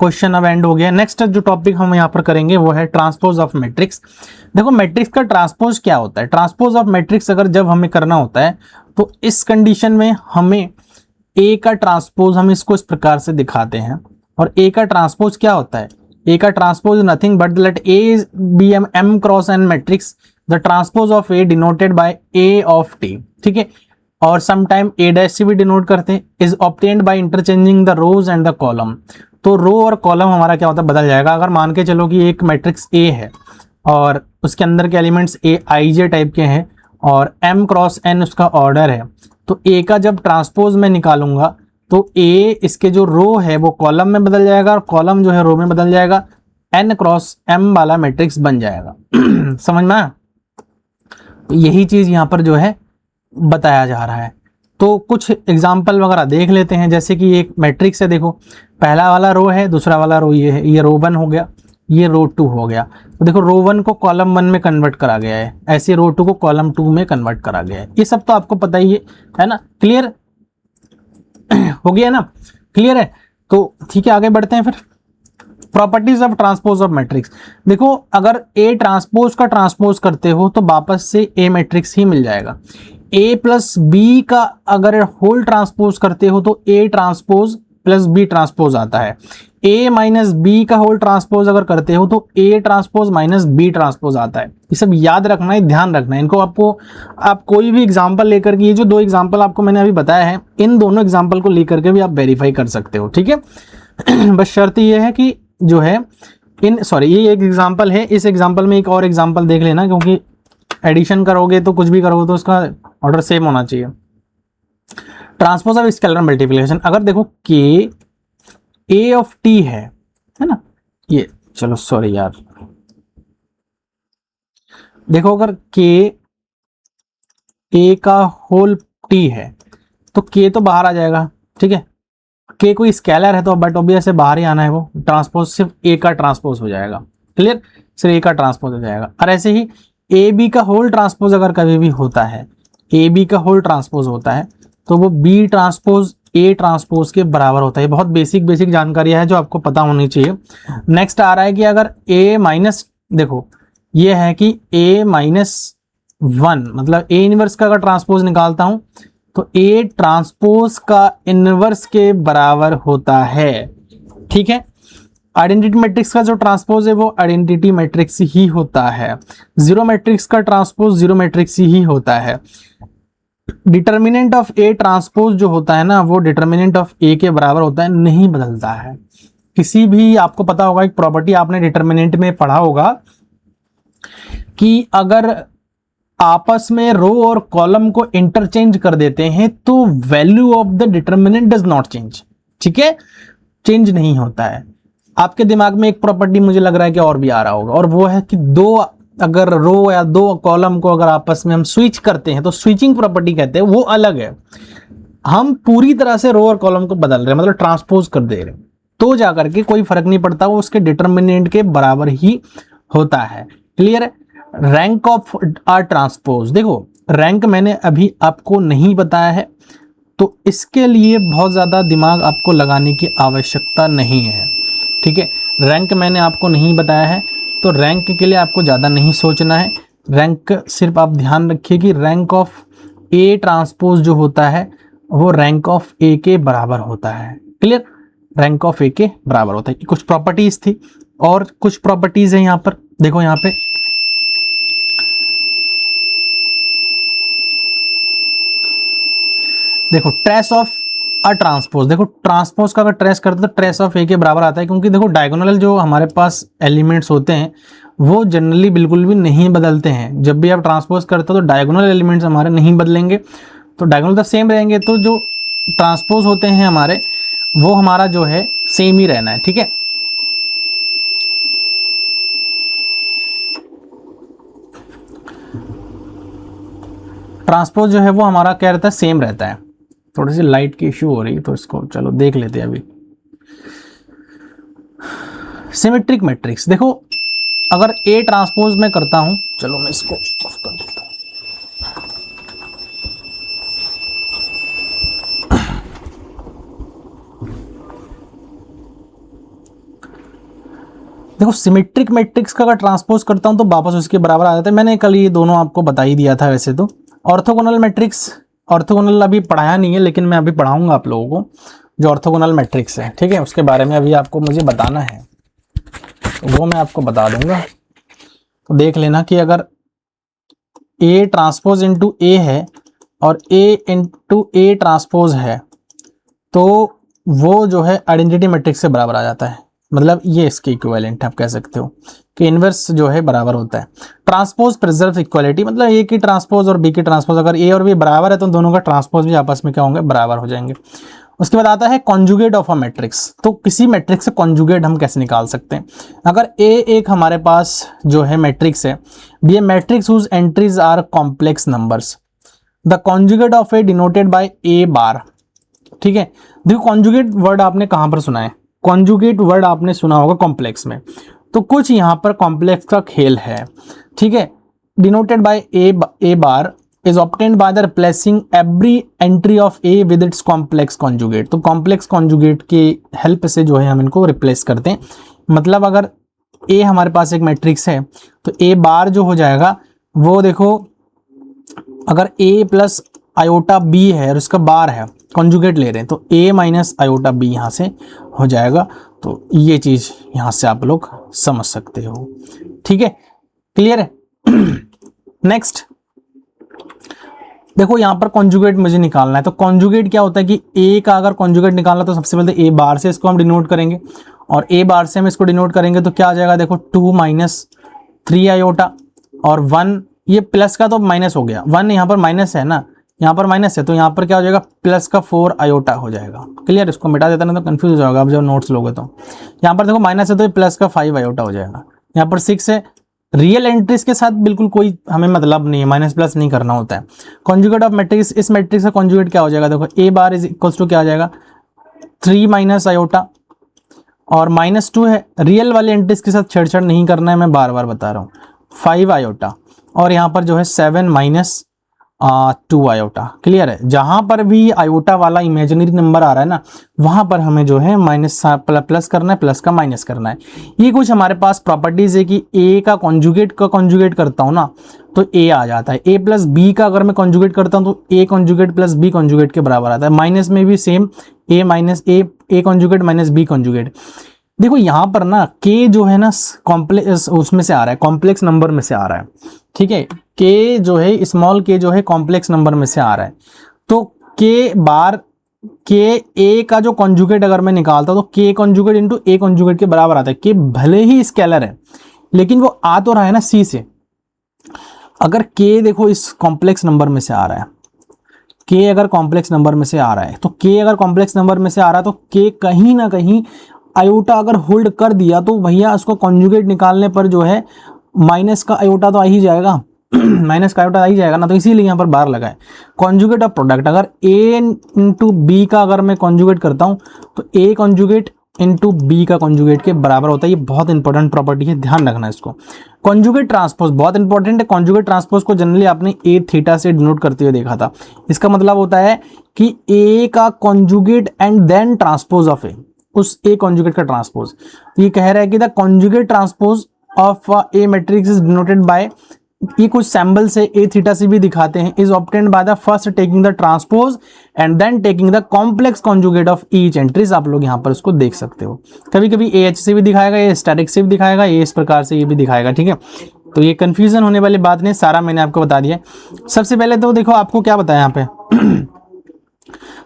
क्वेश्चन अब एंड हो गया। नेक्स्ट जो टॉपिक हम यहाँ पर करेंगे वो है ट्रांसपोज ऑफ मैट्रिक्स। देखो मैट्रिक्स का ट्रांसपोज क्या होता है, ट्रांसपोज ऑफ मैट्रिक्स अगर जब हमें करना होता है तो इस कंडीशन में हमें ए का ट्रांसपोज, हम इसको इस प्रकार से दिखाते हैं। और ए का ट्रांसपोज क्या होता है, ए का transpose nothing but let A be m cross N matrix, the transpose of A denoted by A of T, ठीक है। और समटाइम ए डैश से भी डिनोट करते हैं, is obtained by interchanging the rows and the column. तो row और column हमारा क्या होता है, बदल जाएगा। अगर मान के चलो कि एक मैट्रिक्स ए है और उसके अंदर के elements A I J type के हैं और एम क्रॉस एन उसका ऑर्डर है, तो ए का जब ट्रांसपोज में निकालूंगा तो ए इसके जो रो है वो कॉलम में बदल जाएगा और कॉलम जो है रो में बदल जाएगा, एन क्रॉस एम वाला मैट्रिक्स बन जाएगा। समझ में आया? तो यही चीज यहाँ पर जो है बताया जा रहा है। तो कुछ एग्जाम्पल वगैरह देख लेते हैं, जैसे कि एक मैट्रिक्स है, देखो पहला वाला रो है, दूसरा वाला रो ये है, ये रो 1 हो गया, ये रो 2 हो गया। तो देखो रो 1 को कॉलम 1 में कन्वर्ट करा गया है, ऐसे रो 2 को कॉलम 2 में कन्वर्ट करा गया है। ये सब तो आपको पता ही है ना, क्लियर हो गया ना, क्लियर है। तो ठीक है आगे बढ़ते हैं फिर। Properties of transpose of matrix, देखो अगर ए ट्रांसपोज का ट्रांसपोज करते हो तो वापस से ए मैट्रिक्स ही मिल जाएगा। ए प्लस बी का अगर होल ट्रांसपोज करते हो तो A transpose plus B transpose आता है। ए माइनस बी का होल ट्रांसपोज अगर करते हो तो A transpose minus B transpose आता है। ये सब याद रखना है, ध्यान रखना है इनको। आपको आप कोई भी एग्जांपल लेकर के, ये जो 2 एग्जांपल आपको मैंने अभी बताया है, इन दोनों एग्जांपल को लेकर के भी आप वेरीफाई कर सकते हो, ठीक है। बस शर्त ये है कि जो है ये एक एग्जांपल है, इस एग्जांपल में एक और एग्जांपल देख लेना, क्योंकि एडिशन करोगे तो कुछ भी करोगे तो उसका ऑर्डर सेम होना चाहिए। ट्रांसपोज ऑफ स्केलर मल्टीप्लिकेशन, अगर देखो के ए ऑफ टी है ना, ये चलो सॉरी यार, देखो अगर के ए का होल टी है तो के तो बाहर आ जाएगा, ठीक है। के कोई स्केलर है तो बट ऑब्वियस से बाहर ही आना है, वो ट्रांसपोज सिर्फ ए का ट्रांसपोज हो जाएगा, क्लियर, सिर्फ ए का ट्रांसपोज हो जाएगा। और ऐसे ही ए बी का होल ट्रांसपोज अगर कभी भी होता है, ए बी का होल ट्रांसपोज होता है तो वो बी ट्रांसपोज ए ट्रांसपोज के बराबर होता है। बहुत बेसिक जानकारी है जो आपको पता होनी चाहिए। नेक्स्ट आ रहा है कि अगर ए माइनस, देखो ये है कि ए माइनस 1 मतलब ए इनवर्स का अगर ट्रांसपोज निकालता हूं तो ए ट्रांसपोज का इनवर्स के बराबर होता है, ठीक है। आइडेंटिटी मैट्रिक्स का जो ट्रांसपोज है वो आइडेंटिटी मैट्रिक्स ही होता है। जीरो मैट्रिक्स का ट्रांसपोज जीरो मैट्रिक्स ही होता है। डिटर्मिनेंट ऑफ ए ट्रांसपोज जो होता है ना, वो डिटर्मिनेंट ऑफ ए के बराबर होता है, नहीं बदलता है। किसी भी, आपको पता होगा एक प्रॉपर्टी आपने डिटर्मिनेंट में पढ़ा होगा कि अगर आपस में रो और कॉलम को इंटरचेंज कर देते हैं तो value of the determinant does not change, ठीक है, चेंज नहीं होता है। आपके दिमाग में एक प्रॉपर्टी मुझे लग रहा है कि और भी आ रहा होगा, और वो है कि अगर रो या 2 कॉलम को अगर आपस में हम स्विच करते हैं तो स्विचिंग प्रॉपर्टी कहते हैं, वो अलग है। हम पूरी तरह से रो और कॉलम को बदल रहे हैं, मतलब ट्रांसपोज कर दे रहे हैं, तो जाकर के कोई फर्क नहीं पड़ता, वो उसके डिटर्मिनेंट के बराबर ही होता है, क्लियर है। रैंक ऑफ आ ट्रांसपोज, देखो रैंक मैंने अभी आपको नहीं बताया है, तो इसके लिए बहुत ज्यादा दिमाग आपको लगाने की आवश्यकता नहीं है, ठीक है। रैंक मैंने आपको नहीं बताया है तो रैंक के लिए आपको ज़्यादा नहीं सोचना है। रैंक सिर्फ आप ध्यान रखिए कि रैंक ऑफ ए ट्रांसपोज जो होता है वो रैंक ऑफ ए के बराबर होता है, क्लियर, रैंक ऑफ ए के बराबर होता है। कुछ प्रॉपर्टीज थी और कुछ प्रॉपर्टीज है यहाँ पर, देखो यहाँ पे देखो ट्रेस ऑफ अ ट्रांसपोज, देखो ट्रांसपोज का अगर ट्रेस करते तो ट्रेस ऑफ ए के बराबर आता है, क्योंकि देखो डायगोनल जो हमारे पास एलिमेंट्स होते हैं वो जनरली बिल्कुल भी नहीं बदलते हैं। जब भी आप ट्रांसपोज करते हो तो डायगोनल एलिमेंट्स हमारे नहीं बदलेंगे, तो डायगोनल तो सेम रहेंगे। तो जो ट्रांसपोज होते हैं हमारे, वो हमारा जो है सेम ही रहना है, ठीक है। ट्रांसपोज जो है वो हमारा क्या रहता है, सेम रहता है। थोड़ी सी लाइट की इश्यू हो रही है तो इसको चलो देख लेते हैं अभी। सिमेट्रिक मैट्रिक्स देखो, अगर ए ट्रांसपोज मैं करता हूं, चलो मैं इसको ऑफ कर देता हूं। देखो सिमेट्रिक मैट्रिक्स का अगर ट्रांसपोज करता हूं तो वापस उसके बराबर आ जाता है। मैंने कल ये दोनों आपको बता ही दिया था वैसे तो। ऑर्थोगोनल मैट्रिक्स, ऑर्थोगोनल अभी पढ़ाया नहीं है लेकिन मैं अभी पढ़ाऊंगा आप लोगों को जो ऑर्थोगोनल मैट्रिक्स है, ठीक है, उसके बारे में अभी आपको मुझे बताना है, तो वो मैं आपको बता दूंगा। तो देख लेना कि अगर ए ट्रांसपोज इंटू ए है और ए इंटू ए ट्रांसपोज है तो वो जो है आइडेंटिटी मैट्रिक्स से बराबर आ जाता है। मतलब ये इसके इक्विवेलेंट आप कह सकते हो कि इनवर्स जो है बराबर होता है। ट्रांसपोज प्रिजर्व इक्वालिटी, मतलब ए की ट्रांसपोज और बी की ट्रांसपोज, अगर ए और बी बराबर है तो दोनों का ट्रांसपोज भी आपस में क्या होंगे, बराबर हो जाएंगे। उसके बाद आता है कॉन्जुगेट ऑफ अ मैट्रिक्स। तो किसी मैट्रिक्स से कॉन्जुगेट हम कैसे निकाल सकते हैं। अगर ए एक हमारे पास जो है मैट्रिक्स है, be a matrix whose entries are complex numbers, the conjugate of A denoted by A bar, ठीक है। देखो कॉन्जुगेट वर्ड आपने कहां पर सुना है, कॉन्जुगेट वर्ड आपने सुना होगा कॉम्प्लेक्स में। तो कुछ यहां पर कॉम्प्लेक्स का खेल है, ठीक है। Denoted by A bar is obtained by the replacing every entry of A with its complex conjugate. तो कॉम्प्लेक्स कॉन्जुगेट की हेल्प से जो है हम इनको रिप्लेस करते हैं। मतलब अगर ए हमारे पास एक मैट्रिक्स है तो ए बार जो हो जाएगा वो देखो, अगर ए प्लस आयोटा बी है और उसका बार है, कॉन्जुगेट ले रहे हैं, तो ए माइनस आयोटा बी यहाँ से हो जाएगा। तो ये चीज यहाँ से आप लोग समझ सकते हो, ठीक है, क्लियर है। नेक्स्ट देखो यहाँ पर कॉन्जुगेट मुझे निकालना है। तो कॉन्जुगेट क्या होता है कि ए का अगर कॉन्जुगेट निकालना तो सबसे पहले ए बार से इसको हम डिनोट करेंगे, और ए बार से हम इसको डिनोट करेंगे तो क्या आ जाएगा, देखो 2 माइनस 3 आयोटा और 1, ये प्लस का तो माइनस हो गया, 1 यहाँ पर माइनस है ना, यहाँ पर माइनस है तो यहाँ पर क्या हो जाएगा, प्लस का 4 आयोटा हो जाएगा। क्लियर, इसको मिटा देता ना तो कंफ्यूज हो जाएगा आप जब नोट्स लोगे तो। यहाँ पर देखो माइनस है तो प्लस का 5 आयोटा हो जाएगा। यहाँ पर 6 है, रियल एंट्रीज के साथ बिल्कुल कोई हमें मतलब नहीं है, माइनस प्लस नहीं करना होता है। कॉन्जुगेट ऑफ मैट्रिक्स, इस मैट्रिक्स का कॉन्जुगेट क्या हो जाएगा, देखो ए बार इज इक्वल्स टू क्या आ जाएगा, 3 माइनस आयोटा और -2 है। रियल वाले एंट्रीज के साथ छेड़छाड़ नहीं करना है, मैं बार बार बता रहा हूँ, 5 आयोटा और यहाँ पर जो है 7 माइनस 2 आयोटा। क्लियर है, जहां पर भी आयोटा वाला इमेजिनरी नंबर आ रहा है ना, वहां पर हमें जो है माइनस प्लस करना है, प्लस का माइनस करना है। ये कुछ हमारे पास प्रॉपर्टीज है कि ए का कॉन्जुगेट करता हूं ना तो ए आ जाता है। ए प्लस बी का अगर मैं कॉन्जुगेट करता हूं तो A conjugate plus B conjugate के बराबर आता है। माइनस में भी same, A minus A conjugate minus B conjugate. देखो यहां पर ना के जो है ना कॉम्प्लेक्स उसमें से आ रहा है, कॉम्प्लेक्स नंबर में से आ रहा है, ठीक है। के जो है स्मॉल के जो है कॉम्प्लेक्स नंबर में से आ रहा है। तो के बार के ए का जो कॉन्जुगेट अगर मैं निकालता हूं तो के कॉन्जुगेट इंटू ए कॉन्जुगेट के बराबर आता है। के भले ही स्केलर है लेकिन वो आ तो रहा है ना सी से। अगर के देखो इस कॉम्प्लेक्स नंबर में से आ रहा है, के अगर कॉम्प्लेक्स नंबर में से आ रहा है तो के अगर कॉम्प्लेक्स नंबर में से आ रहा है तो के कहीं ना कहीं आयोटा अगर होल्ड कर दिया तो भैया उसको कॉन्जुगेट निकालने पर जो है माइनस का आयोटा तो आ ही जाएगा, माइनस का आयोटा आ ही जाएगा ना, तो इसीलिए यहाँ पर बार लगा है। कॉन्जुगेट ऑफ प्रोडक्ट, अगर ए इंटू बी का अगर मैं कॉन्जुगेट करता हूँ तो ए कॉन्जुगेट इंटू बी का कॉन्जुगेट के बराबर होता है। ये बहुत इंपॉर्टेंट प्रॉपर्टी है, ध्यान रखना इसको। कॉन्जुगेट ट्रांसपोज बहुत इंपॉर्टेंट है। कॉन्जुगेट ट्रांसपोज को जनरली आपने ए थीटा से डिनोट करते हुए देखा था। इसका मतलब होता है कि ए का conjugate and then transpose of A, उस ए कॉन्जुगेट का ट्रांसपोज। ये कह रहा है कि the conjugate transpose of A matrix is denoted by, ये कुछ सैम्बल से ए थीटा से भी दिखाते हैं, is obtained by the first taking the transpose and then taking the complex conjugate of each entries. आप लोग यहाँ पर इसको देख सकते हो। कभी कभी ए एच से भी दिखाएगा, ये स्टैटिक से भी दिखाएगा, ये इस प्रकार से ये भी दिखाएगा, ठीक है। तो ये कंफ्यूजन होने वाली बात नहीं, सारा मैंने आपको बता दिया। सबसे पहले तो देखो आपको क्या बताया यहाँ पे,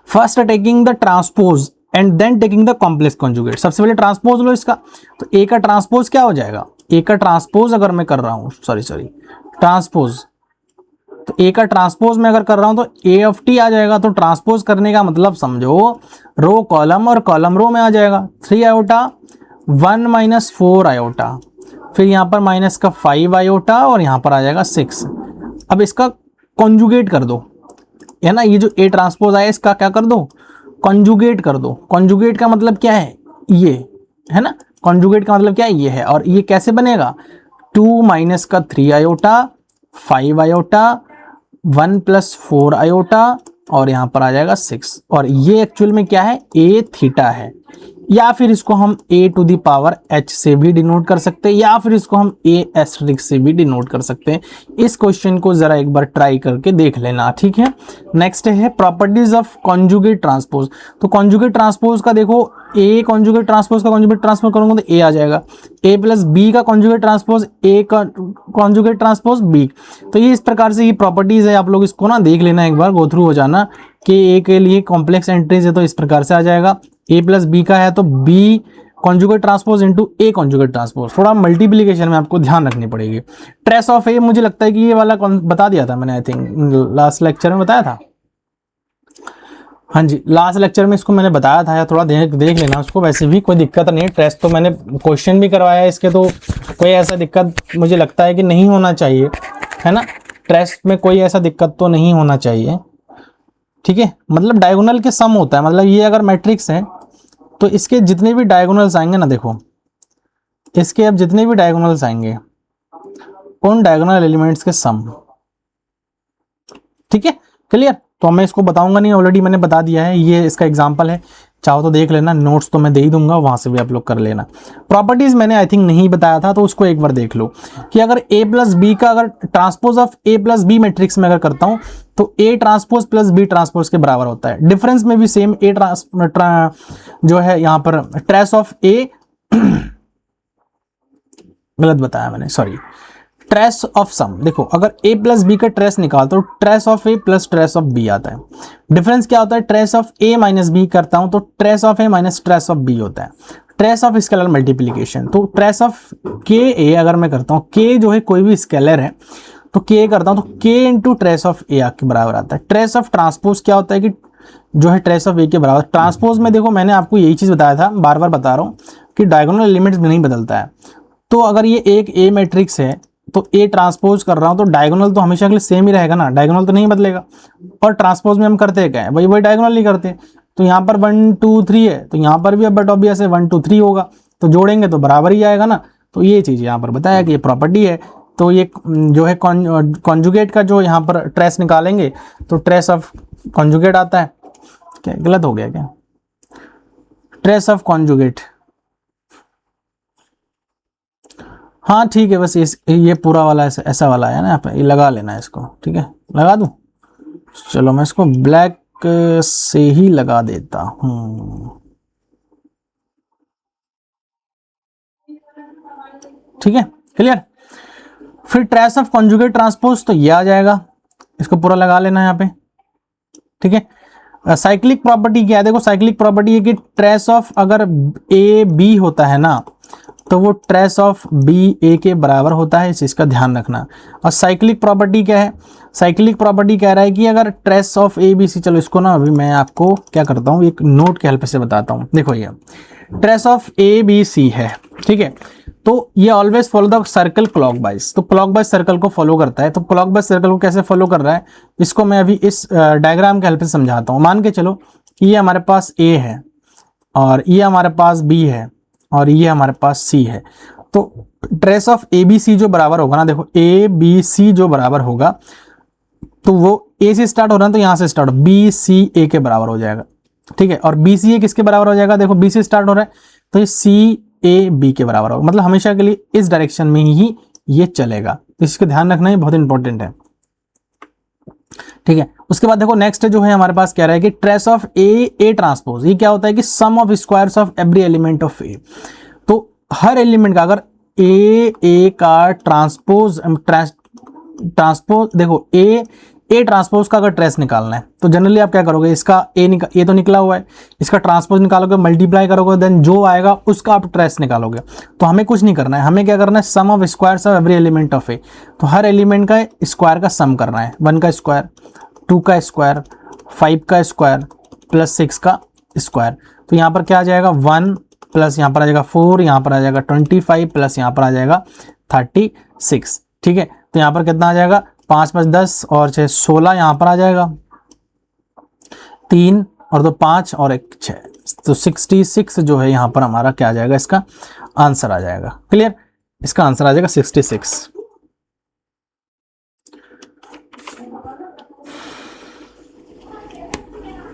first taking the transpose and then taking the complex conjugate. सबसे पहले ट्रांसपोज लो इसका, तो ए का ट्रांसपोज क्या हो जाएगा, ए का ट्रांसपोज अगर मैं कर रहा हूं, सॉरी ट्रांसपोज तो ए का ट्रांसपोज में अगर कर रहा हूं तो ए ऑफ टी आ जाएगा। तो ट्रांसपोज करने का मतलब समझो रो कॉलम और कॉलम रो में आ जाएगा। 3 आयोटा 1 माइनस 4 आयोटा, फिर यहां पर माइनस का 5 आयोटा और यहां पर आ जाएगा 6। अब इसका कॉन्जुगेट कर दो, है ना, ये जो ए ट्रांसपोज आया इसका क्या कर दो, कॉन्जुगेट कर दो। कॉन्जुगेट का मतलब क्या है, ये है ना, कॉन्जुगेट का मतलब क्या है, ये है। और ये कैसे बनेगा, 2 माइनस का 3 आयोटा 5 आयोटा 1 प्लस 4 आयोटा और यहां पर आ जाएगा 6। और ये एक्चुअल में क्या है, ए थीटा है, या फिर इसको हम ए टू द पावर एच से भी डिनोट कर सकते हैं, या फिर इसको हम ए एस्टेरिक से भी डिनोट कर सकते हैं। इस क्वेश्चन को जरा एक बार ट्राई करके देख लेना, ठीक है। नेक्स्ट है प्रॉपर्टीज ऑफ कॉन्जुगेट ट्रांसपोज। तो कॉन्जुगेट ट्रांसपोज का देखो, ए कॉन्जुगेट ट्रांसपोज का कॉन्जुगेट ट्रांसपोज करूंगा तो ए आ जाएगा, ए प्लस बी का कॉन्जुगेट ट्रांसपोज ए का कॉन्जुगेट ट्रांसपोज बी। तो ये इस प्रकार से ये प्रॉपर्टीज है, आप लोग इसको ना देख लेना, एक बार गो थ्रू हो जाना कि ए के लिए कॉम्प्लेक्स एंट्रीज है तो इस प्रकार से आ जाएगा, ए प्लस बी का है तो B conjugate transpose into A conjugate transpose. थोड़ा मल्टीप्लिकेशन में आपको ध्यान रखनी पड़ेगी। ट्रेस ऑफ ए मुझे लगता है कि ये वाला बता दिया था मैंने, आई थिंक लास्ट लेक्चर में बताया था। हाँ जी, लास्ट लेक्चर में इसको मैंने बताया था, या थोड़ा देख लेना उसको। वैसे भी कोई दिक्कत नहीं, ट्रेस तो मैंने क्वेश्चन भी करवाया इसके, तो कोई ऐसा दिक्कत मुझे लगता है कि नहीं होना चाहिए, है ना। ट्रेस में कोई ऐसा दिक्कत तो नहीं होना चाहिए, ठीक है। मतलब डायगोनल के सम होता है, मतलब ये अगर मैट्रिक्स है तो इसके जितने भी डायगोनल्स आएंगे ना, देखो इसके अब जितने भी डायगोनल्स आएंगे उन डायगोनल एलिमेंट्स के सम, ठीक है, क्लियर। तो मैं इसको बताऊंगा नहीं, ऑलरेडी मैंने बता दिया है, ये इसका एग्जांपल है, चाहो तो देख लेना, नोट्स तो मैं दे ही दूंगा, वहां से भी आप लोग कर लेना। प्रॉपर्टीज मैंने आई थिंक नहीं बताया था, तो उसको एक बार देख लो कि अगर a प्लस बी का अगर transpose of a plus B matrix में अगर करता हूं तो a transpose plus b transpose के बराबर होता है। डिफरेंस में भी सेम a जो है यहां पर ट्रेस ऑफ a गलत बताया मैंने, सॉरी, ट्रेस ऑफ सम। देखो अगर a प्लस बी का ट्रेस निकालता हूं तो trace of a plus trace of b आता है। डिफरेंस क्या होता है, trace of a minus B करता हूं तो trace of a minus trace of b होता है। ट्रेस ऑफ स्केलर मल्टीप्लीकेशन, तो ट्रेस ऑफ k a अगर मैं करता हूं, k जो है कोई भी स्केलर है तो k करता हूं तो k into trace of a के बराबर आता है। ट्रेस ऑफ ट्रांसपोज क्या होता है कि जो है ट्रेस ऑफ a के बराबर। ट्रांसपोज में देखो मैंने आपको यही चीज बताया था, बार बार बता रहा हूं कि डायगोनल एलिमेंट्स में नहीं बदलता है। तो अगर ये एक a मैट्रिक्स है तो A ट्रांसपोज कर रहा हूं तो डायगोनल तो हमेशा के लिए सेम ही रहेगा ना, डायगोनल तो नहीं बदलेगा। और ट्रांसपोज में हम करते क्या है, वही डायगोनल नहीं करते। तो यहाँ पर 1 2 3 है तो यहाँ पर भी अब बट ऑब्वियस है 1 2 3 होगा, तो जोड़ेंगे तो बराबर ही आएगा ना। तो ये चीज यहाँ पर बताया कि ये प्रॉपर्टी है। तो ये जो है कॉन्जुगेट का जो यहाँ पर ट्रेस निकालेंगे तो ट्रेस ऑफ कॉन्जुगेट आता है। क्या गलत हो गया क्या, ट्रेस ऑफ कॉन्जुगेट, हाँ ठीक है, बस ये पूरा वाला ऐसा वाला है ना, यहाँ पे ये लगा लेना है इसको, ठीक है, लगा दूं। चलो मैं इसको ब्लैक से ही लगा देता हूं, ठीक है, क्लियर। फिर ट्रेस ऑफ कॉन्जुगेट ट्रांसपोज तो ये आ जाएगा, इसको पूरा लगा लेना है यहाँ पे, ठीक है। साइक्लिक प्रॉपर्टी क्या है, देखो साइक्लिक प्रॉपर्टी है कि ट्रेस ऑफ अगर ए बी होता है ना तो वो ट्रेस ऑफ बी ए के बराबर होता है, इस चीज का ध्यान रखना। और साइक्लिक प्रॉपर्टी क्या है, साइक्लिक प्रॉपर्टी कह रहा है कि अगर trace of A B C, चलो इसको ना अभी मैं आपको क्या करता हूँ एक नोट के हेल्प से बताता हूँ। देखो ये trace of A B C है, ठीक है, तो ये always follow the circle clockwise, तो क्लॉकवाइज सर्कल को फॉलो करता है। तो क्लॉकवाइज सर्कल को कैसे फॉलो कर रहा है, इसको मैं अभी इस डायग्राम के हेल्प से समझाता हूँ। मान के चलो कि ये हमारे पास ए है और ये हमारे पास बी है और ये हमारे पास सी है। तो trace of A B C जो बराबर होगा ना, देखो ए बी सी जो बराबर होगा तो वो ए से स्टार्ट हो रहा है तो यहां से स्टार्ट बी सी ए के बराबर हो जाएगा, ठीक है। और बी सी ए किसके बराबर हो जाएगा, देखो बी से स्टार्ट हो रहा है तो ये सी ए बी के बराबर होगा, मतलब हमेशा के लिए इस डायरेक्शन में ही ये चलेगा। तो इसका ध्यान रखना ही बहुत इंपॉर्टेंट है, ठीक है। उसके बाद देखो नेक्स्ट जो है हमारे पास कह रहा है कि ट्रेस ऑफ ए ट्रांसपोज, ये क्या होता है कि sum of squares of every element of A. तो हर एलिमेंट का अगर ए का ट्रांसपोज देखो ए ए ट्रांसपोज का अगर ट्रेस निकालना है तो जनरली आप क्या करोगे, इसका ए तो निकला हुआ है, इसका ट्रांसपोज निकालोगे, मल्टीप्लाई करोगे, देन जो आएगा उसका आप ट्रेस निकालोगे। तो हमें कुछ नहीं करना है, हमें क्या करना है, sum of squares of every element of A. तो हर एलिमेंट का स्क्वायर का सम करना है, 1 का स्क्वायर, 2 का स्क्वायर, 5 का स्क्वायर प्लस 6 का स्क्वायर। तो यहाँ पर क्या आ जाएगा, 1 प्लस यहाँ पर आ जाएगा 4, यहाँ पर आ जाएगा 25 प्लस यहाँ पर आ जाएगा 36। ठीक है, तो यहाँ पर कितना आ जाएगा, 5 5 10 और 6 16, यहाँ पर आ जाएगा 3 और 2 5 और 1 6, तो 66 जो है यहाँ पर हमारा क्या आ जाएगा, इसका आंसर आ जाएगा। क्लियर, इसका आंसर आ जाएगा 66।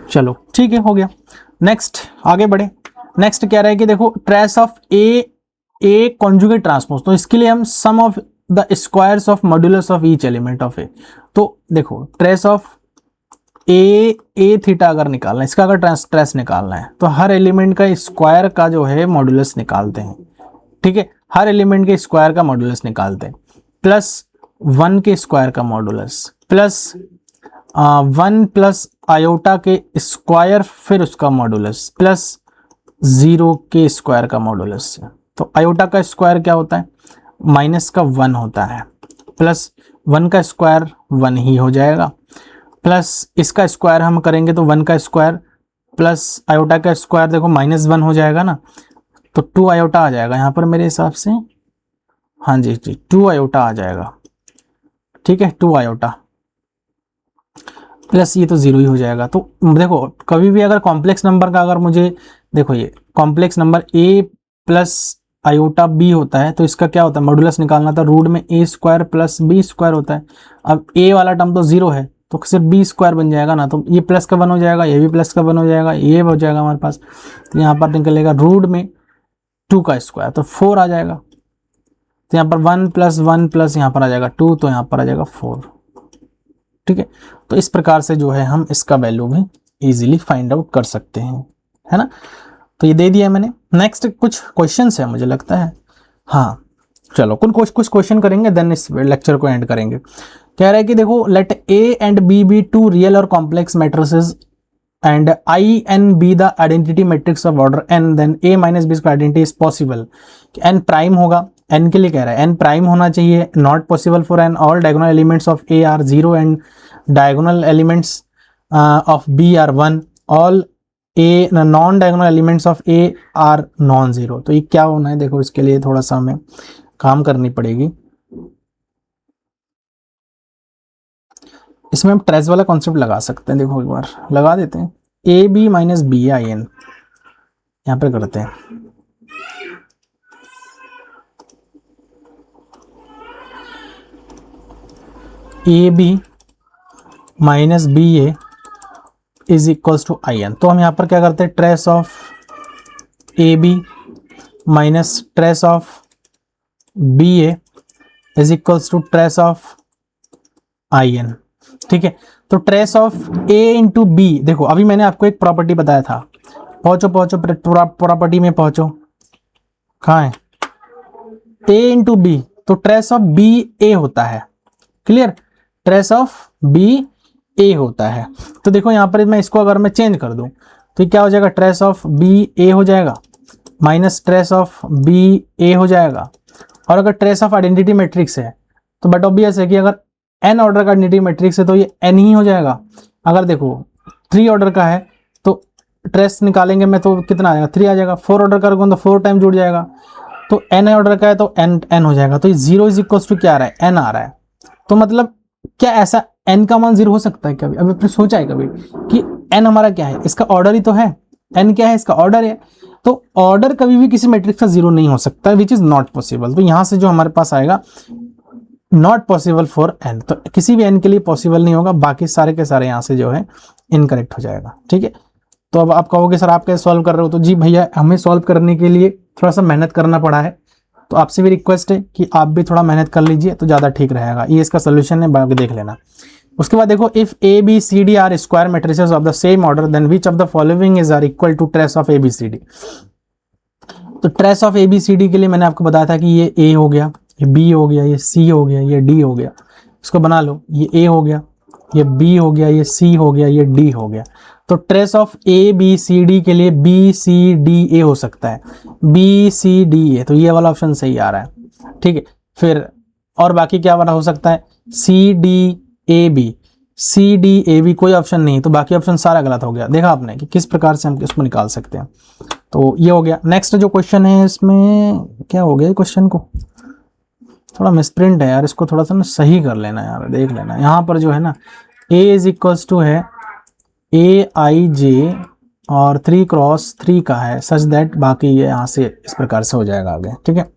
चलो ठीक है, हो गया। नेक्स्ट आगे बढ़े। नेक्स्ट कह रहा है कि देखो trace of A conjugate transpose, तो इसके लिए हम sum of the squares of modulus of each element of A. तो देखो ट्रेस ऑफ ए थीटा अगर निकालना है, इसका अगर ट्रेस निकालना है तो हर एलिमेंट का स्क्वायर का जो है मॉड्यूलस निकालते हैं। ठीक है, हर एलिमेंट के स्क्वायर का मॉड्यूलस निकालते हैं, प्लस 1 के स्क्वायर का मॉड्यूलस, प्लस 1 प्लस आयोटा के स्क्वायर फिर उसका मॉड्यूलस, प्लस 0 के स्क्वायर का मॉड्यूलस। तो आयोटा का स्क्वायर क्या होता है, माइनस का 1 होता है, प्लस 1 का स्क्वायर 1 ही हो जाएगा, प्लस इसका स्क्वायर हम करेंगे तो 1 का स्क्वायर प्लस आयोटा का स्क्वायर देखो -1 हो जाएगा ना, तो 2 आयोटा आ जाएगा यहाँ पर मेरे हिसाब से। हाँ जी जी, 2 आयोटा आ जाएगा। ठीक है, 2 आयोटा प्लस ये तो 0 ही हो जाएगा। तो देखो कभी भी अगर कॉम्प्लेक्स नंबर का अगर मुझे, देखो ये complex number a plus iota b होता है, तो इसका क्या होता है, मॉड्यूलस निकालना था, रूट में a square plus b square होता है। अब a वाला टर्म तो 0 है तो सिर्फ b स्क्वायर बन जाएगा ना, तो ये प्लस का 1 हो जाएगा, ये भी प्लस का 1 हो जाएगा, ये हो जाएगा हमारे पास। तो यहाँ पर निकलेगा रूट में 2 का स्क्वायर, तो 4 आ जाएगा। तो यहाँ पर 1 प्लस 1 प्लस यहाँ पर आ जाएगा 2, तो यहाँ पर आ जाएगा 4। ठीक है, तो इस प्रकार से जो है हम इसका वैल्यू भी इजीली फाइंड आउट कर सकते हैं, है ना। तो ये दे दिया है मैंने। नेक्स्ट कुछ क्वेश्चंस है मुझे लगता है, हाँ चलो कुछ क्वेश्चन करेंगे, देन इस लेक्चर को एंड करेंगे। कह रहा है कि देखो let A and B be 2 real और complex matrices and I N be the identity matrix of order N, then A minus B identity is possible. N prime होगा, एन के लिए कह रहा है एन प्राइम होना चाहिए, not possible for N, all diagonal elements of A are 0 and diagonal elements of B are 1, all A non diagonal elements of A are non zero. तो ये क्या होना है, देखो इसके लिए थोड़ा सा हमें काम करनी पड़ेगी। इसमें हम ट्रेस वाला कॉन्सेप्ट लगा सकते हैं, देखो एक बार लगा देते हैं। A B minus B I n यहाँ पे करते हैं। A B minus B A is equals to I n. तो हम यहाँ पर क्या करते हैं, trace of A B minus trace of B A is equals to trace of I n. ठीक है, तो trace of A into B, देखो अभी मैंने आपको एक प्रॉपर्टी बताया था, पहुंचो प्रॉपर्टी में पहुंचो, कहाँ है, ए इंटू बी, तो ट्रेस ऑफ बी ए होता है। क्लियर, ट्रेस ऑफ बी ए होता है। तो देखो यहाँ पर मैं इसको अगर मैं चेंज कर दूं तो क्या हो जाएगा, ट्रेस ऑफ बी ए हो जाएगा माइनस ट्रेस ऑफ बी ए हो जाएगा। और अगर ट्रेस ऑफ आइडेंटिटी मैट्रिक्स है तो बट ऑब्वियस है कि अगर एन ऑर्डर का आइडेंटिटी मैट्रिक्स है तो ये एन ही हो जाएगा। अगर देखो 3 ऑर्डर का है तो ट्रेस निकालेंगे मैं तो कितना आ जाएगा, 3 आ जाएगा। 4 ऑर्डर का तो 4 टाइम जुड़ जाएगा। तो एन ऑर्डर का है तो एन हो जाएगा। तो ये 0 इज इक्वल्स टू क्या आ रहा है, एन आ रहा है। तो मतलब क्या ऐसा एन का मान 0 हो सकता है कभी, अभी सोचा है कभी कि एन हमारा क्या है, इसका ऑर्डर ही तो है, एन क्या है, इसका ऑर्डर है। तो ऑर्डर कभी भी किसी मैट्रिक्स का 0 नहीं हो सकता, विच इज नॉट पॉसिबल। तो यहां से जो हमारे पास आएगा नॉट पॉसिबल फॉर एन, तो किसी भी एन के लिए पॉसिबल नहीं होगा, बाकी सारे के सारे यहाँ से जो है इनकरेक्ट हो जाएगा। ठीक है, तो अब आप कहोगे सर आप कैसे सॉल्व कर रहे हो, तो जी भैया हमें सॉल्व करने के लिए थोड़ा सा मेहनत करना पड़ा है, तो आपसे भी रिक्वेस्ट है कि आप भी थोड़ा मेहनत कर लीजिए तो ज़्यादा ठीक रहेगा। ये इसका सोल्यूशन है, बाकी देख लेना। उसके बाद देखो if A B C D are square matrices of the same order then which of the following is are equal to trace of A B C D. तो trace of A B C D के लिए मैंने आपको बताया था कि ये ए हो गया, ये बी हो गया, ये सी हो गया, ये डी हो गया। इसको बना लो, ये ए हो गया, ये बी हो गया, ये सी हो गया, ये डी हो गया। तो trace of A B C D के लिए बी सी डी ए हो सकता है, बी सी डी ए, तो ये वाला ऑप्शन सही आ रहा है। ठीक है, फिर और बाकी क्या वाला हो सकता है, C D A B, C D A B कोई ऑप्शन नहीं, तो बाकी ऑप्शन सारा गलत हो गया। देखा आपने कि किस प्रकार से हम इसको निकाल सकते हैं। तो ये हो गया। नेक्स्ट जो क्वेश्चन है इसमें क्या हो गया, क्वेश्चन को थोड़ा मिसप्रिंट है यार, इसको थोड़ा सा ना सही कर लेना यार, देख लेना। यहाँ पर जो है ना a इज इक्वल्स टू है ए आई जे और 3x3 का है, सच दैट बाकी ये यहाँ से इस प्रकार से हो जाएगा आगे। ठीक है,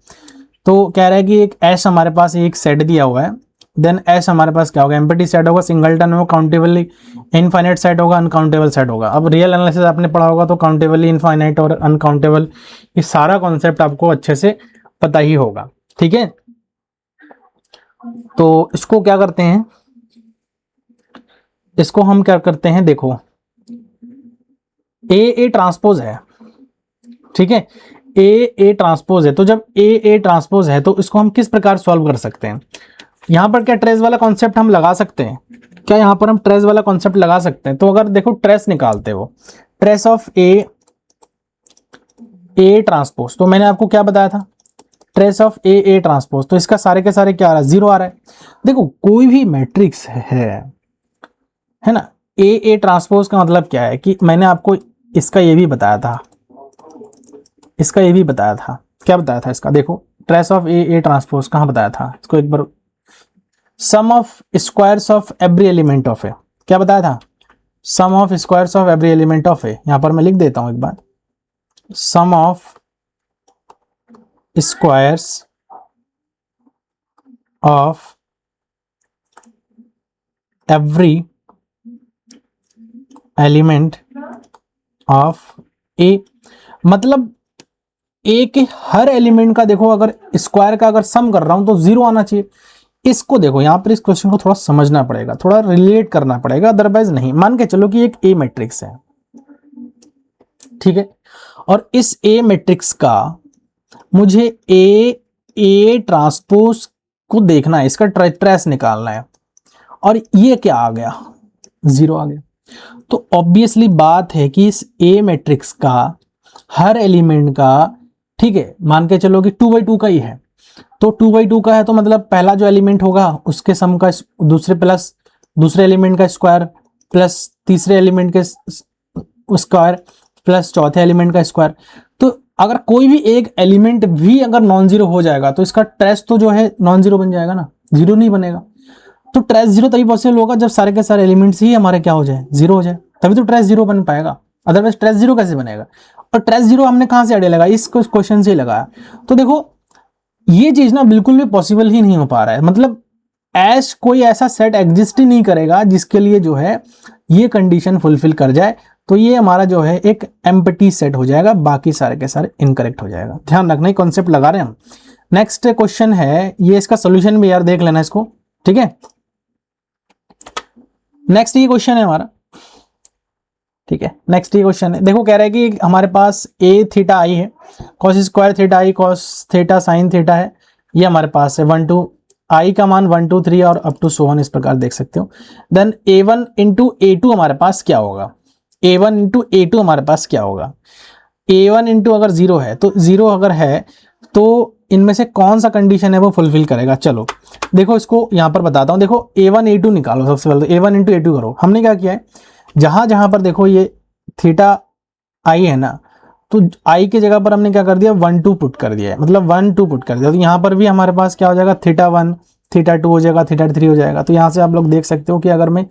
तो कह रहा है कि एक एस हमारे पास एक सेट दिया हुआ है, देन एस हमारे पास क्या होगा, एम्प्टी सेट होगा, सिंगलटन होगा, काउंटेबली इनफाइनाइट सेट होगा, अनकाउंटेबल सेट होगा। अब रियल एनालिसिस आपने पढ़ा होगा तो काउंटेबली इनफाइनाइट और अनकाउंटेबल ये सारा कॉन्सेप्ट आपको अच्छे से पता ही होगा। ठीक है, तो इसको क्या करते हैं, इसको हम क्या करते हैं, देखो ए ट्रांसपोज है। ठीक है, ए ट्रांसपोज है, तो जब ए ट्रांसपोज है तो इसको हम किस प्रकार सॉल्व कर सकते हैं। यहां पर क्या ट्रेस वाला कॉन्सेप्ट हम लगा सकते हैं, क्या यहां पर हम ट्रेस वाला कॉन्सेप्ट लगा सकते हैं। तो अगर देखो ट्रेस निकालते हो, ट्रेस ऑफ ए ट्रांसपोज, तो मैंने आपको क्या बताया था, ट्रेस ऑफ ए ट्रांसपोज, तो इसका सारे के सारे क्या आ रहा है, 0 आ रहा है। देखो कोई भी मैट्रिक्स है ना, ए ट्रांसपोज का मतलब क्या है कि मैंने आपको इसका ये भी बताया था, इसका ये भी बताया था, क्या बताया था इसका, देखो ट्रेस ऑफ ए ट्रांसपोज कहाँ बताया था इसको, एक बार sum of squares of every element of A, क्या बताया था, sum of squares of every element of A. यहां पर मैं लिख देता हूं एक बार, sum of squares of every element of A, मतलब ए के हर एलिमेंट का देखो अगर स्क्वायर का अगर सम कर रहा हूं तो 0 आना चाहिए। इसको देखो यहां पर इस क्वेश्चन को थोड़ा समझना पड़ेगा, थोड़ा रिलेट करना पड़ेगा, अदरवाइज नहीं। मान के चलो कि एक ए मैट्रिक्स है, ठीक है, और इस ए मैट्रिक्स का मुझे ए ट्रांसपोज को देखना है, इसका ट्रेस निकालना है, और ये क्या आ गया, 0 आ गया। तो ऑब्वियसली बात है कि इस ए मैट्रिक्स का हर एलिमेंट का, ठीक है, मान के चलो कि 2/2 का ही है, तो 2/2 का है तो मतलब पहला जो एलिमेंट होगा उसके सम का दूसरे प्लस दूसरे एलिमेंट का स्क्वायर प्लस तीसरे एलिमेंट के स्क्वायर प्लस चौथे एलिमेंट का स्क्वायर। तो अगर कोई भी एक एलिमेंट भी अगर नॉन जीरो हो जाएगा तो इसका ट्रेस तो जो है नॉन जीरो बन जाएगा ना, जीरो नहीं बनेगा। तो ट्रेस जीरो तभी पॉसिबल होगा जब सारे के सारे एलिमेंट्स ही हमारे क्या हो जाए, जीरो हो जाए, तभी तो ट्रेस जीरो बन पाएगा, अदरवाइज ट्रेस जीरो कैसे बनेगा। और ट्रेस जीरो हमने कहां से आइडिया लगाया, इस क्वेश्चन से ही लगाया। तो देखो ये चीज ना बिल्कुल भी पॉसिबल ही नहीं हो पा रहा है, मतलब कोई ऐसा सेट एग्जिस्ट ही नहीं करेगा जिसके लिए जो है ये कंडीशन फुलफिल कर जाए। तो ये हमारा जो है एक एम्प्टी सेट हो जाएगा, बाकी सारे के सारे इनकरेक्ट हो जाएगा। ध्यान रखना, कॉन्सेप्ट लगा रहे हैं हम। नेक्स्ट क्वेश्चन है, ये इसका सोल्यूशन भी यार देख लेना इसको, ठीक है। नेक्स्ट ये क्वेश्चन है हमारा, ठीक है। नेक्स्ट ये क्वेश्चन है, देखो कह रहा है कि हमारे पास ए थीटा आई है, cos square theta I cos theta sine theta है, ये हमारे पास है 1 2 आई का मान 1 2 3 और अप टू 1 इस प्रकार देख सकते हो। देन a1 इंटू a2 हमारे पास क्या होगा, a1 इंटू a2 हमारे पास क्या होगा। a1 इंटू अगर 0 है तो 0 अगर है तो इनमें से कौन सा कंडीशन है वो फुलफिल करेगा। चलो देखो इसको यहां पर बताता हूं, देखो a1 a2 निकालो सबसे पहले, तो a1 इंटू a2 करो। हमने क्या किया है, जहां जहां पर देखो ये थीटा आई है ना, तो आई की जगह पर हमने क्या कर दिया, 1 2 पुट कर दिया है, मतलब 1 2 पुट कर दिया। तो यहाँ पर भी हमारे पास क्या हो जाएगा, थीटा 1 थीटा 2 हो जाएगा, थीटा 3 हो जाएगा। तो यहाँ से आप लोग देख सकते हो कि अगर मैं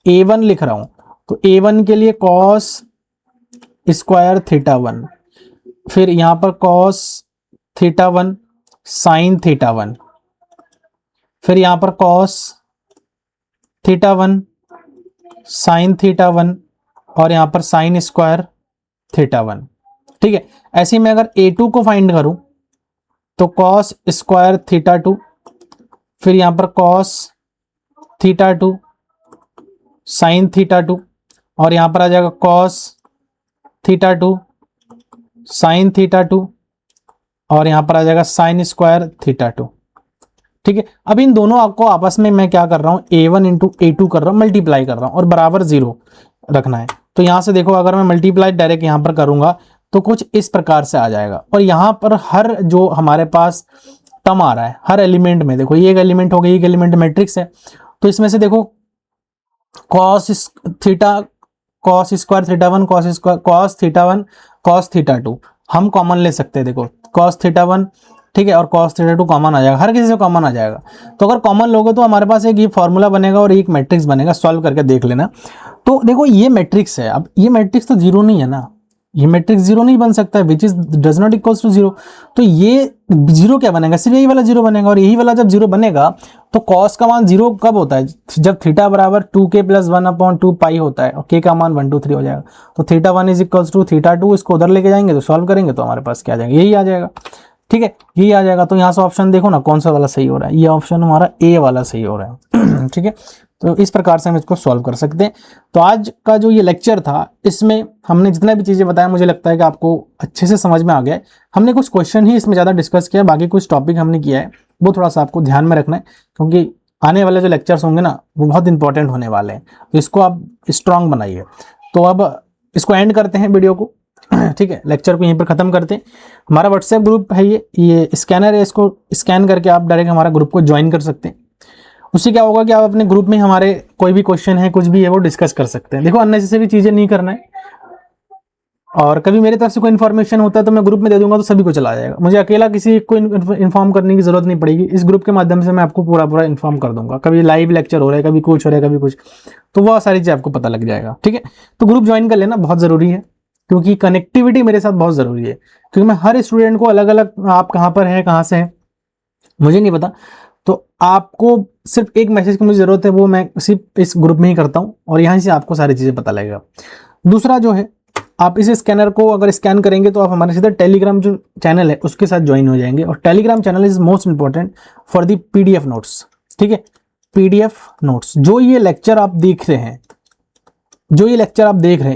a1 लिख रहा हूं तो a1 के लिए कॉस स्क्वायर थीटा 1, फिर यहाँ पर कॉस थीटा 1 साइन थीटा 1, फिर यहाँ पर कॉस थीटा 1 साइन थीटा 1 और यहाँ पर साइन स्क्वायर थीटा 1, ठीक है। ऐसे ही मैं अगर a2 को फाइंड करूं तो कॉस स्क्वायर थीटा 2, फिर यहां पर कॉस थीटा 2 साइन थीटा 2 और यहां पर आ जाएगा कॉस थीटा 2 साइन थीटा 2 और यहां पर आ जाएगा साइन स्क्वायर थीटा 2, ठीक है। अब इन दोनों आपको आपस में मैं क्या कर रहा हूँ, A1 इंटू A2 कर रहा हूँ, मल्टीप्लाई कर रहा हूँ और बराबर 0 रखना है। तो यहाँ से देखो अगर मैं मल्टीप्लाई डायरेक्ट यहाँ पर करूंगा तो कुछ इस प्रकार से आ जाएगा। और यहाँ पर हर जो हमारे पास टर्म आ रहा है हर एलिमेंट में, देखो ये एक एलिमेंट हो गई, एक एलिमेंट मैट्रिक्स है, तो इसमें से देखो cos theta, cos square theta 1, cos square cos theta 1, cos theta 2 हम कॉमन ले सकते हैं। देखो कॉस थीटा 1 ठीक है और कॉस थीटा 2 कॉमन आ जाएगा, हर किसी से कॉमन आ जाएगा। तो अगर कॉमन लोगे तो हमारे पास एक ये फॉर्मूला बनेगा और एक मैट्रिक्स बनेगा, सॉल्व करके देख लेना। तो देखो ये मैट्रिक्स है, अब ये मैट्रिक्स तो जीरो नहीं है ना, ये मैट्रिक्स जीरो नहीं बन सकता है, which is does not equals to zero. तो ये जीरो क्या बनेगा, सिर्फ यही वाला जीरो बनेगा। और यही वाला जब जीरो बनेगा तो कॉस का मान जीरो कब होता है, जब थीटा बराबर 2k प्लस 1/2 पाई होता है और k का मान 1 2 3 हो जाएगा। तो theta 1 is equals to theta 2, इसको उधर लेके जाएंगे तो सॉल्व करेंगे तो हमारे पास क्या आ जाएगा, यही आ जाएगा। ठीक है, यही आ जाएगा। तो यहाँ से ऑप्शन देखो ना कौन सा वाला सही हो रहा है, ये ऑप्शन हमारा ए वाला सही हो रहा है। ठीक है, तो इस प्रकार से हम इसको सॉल्व कर सकते हैं। तो आज का जो ये लेक्चर था इसमें हमने जितना भी चीज़ें बताया मुझे लगता है कि आपको अच्छे से समझ में आ गया है। हमने कुछ क्वेश्चन ही इसमें ज़्यादा डिस्कस किया, बाकी कुछ टॉपिक हमने किया है वो थोड़ा सा आपको ध्यान में रखना है, क्योंकि आने वाले जो लेक्चर्स होंगे ना वो बहुत इंपॉर्टेंट होने वाले हैं, तो इसको आप स्ट्रांग बनाइए। तो अब इसको एंड करते हैं वीडियो को। ठीक है, लेक्चर को यहीं पर ख़त्म करते हैं। हमारा व्हाट्सएप ग्रुप है, ये स्कैनर है, इसको स्कैन करके आप डायरेक्ट हमारा ग्रुप को ज्वाइन कर सकते हैं। उससे क्या होगा कि आप अपने ग्रुप में हमारे कोई भी क्वेश्चन है कुछ भी है वो डिस्कस कर सकते हैं। देखो अननेसेसरी चीज़ें नहीं करना है, और कभी मेरी तरफ से कोई इन्फॉर्मेशन होता है तो मैं ग्रुप में दे दूंगा तो सभी को चला जाएगा, मुझे अकेला किसी को इन्फॉर्म करने की जरूरत नहीं पड़ेगी। इस ग्रुप के माध्यम से मैं आपको पूरा इन्फॉर्म कर दूंगा, कभी लाइव लेक्चर हो रहा है, कभी कुछ हो रहा है, कभी कुछ, तो वह सारी चीज़ आपको पता लग जाएगा। ठीक है, तो ग्रुप ज्वाइन कर लेना बहुत ज़रूरी है, क्योंकि कनेक्टिविटी मेरे साथ बहुत ज़रूरी है। क्योंकि मैं हर स्टूडेंट को अलग अलग, आप कहाँ पर हैं कहाँ से हैं मुझे नहीं पता, तो आपको सिर्फ एक मैसेज की मुझे ज़रूरत है, वो मैं सिर्फ इस ग्रुप में ही करता हूँ और यहाँ से आपको सारी चीज़ें पता लगेगा। दूसरा जो है, आप इस स्कैनर को अगर स्कैन करेंगे तो आप हमारे सीधे टेलीग्राम जो चैनल है उसके साथ ज्वाइन हो जाएंगे, और Telegram channel is most important for the PDF notes. ठीक है, PDF नोट्स, जो ये लेक्चर आप देख रहे हैं,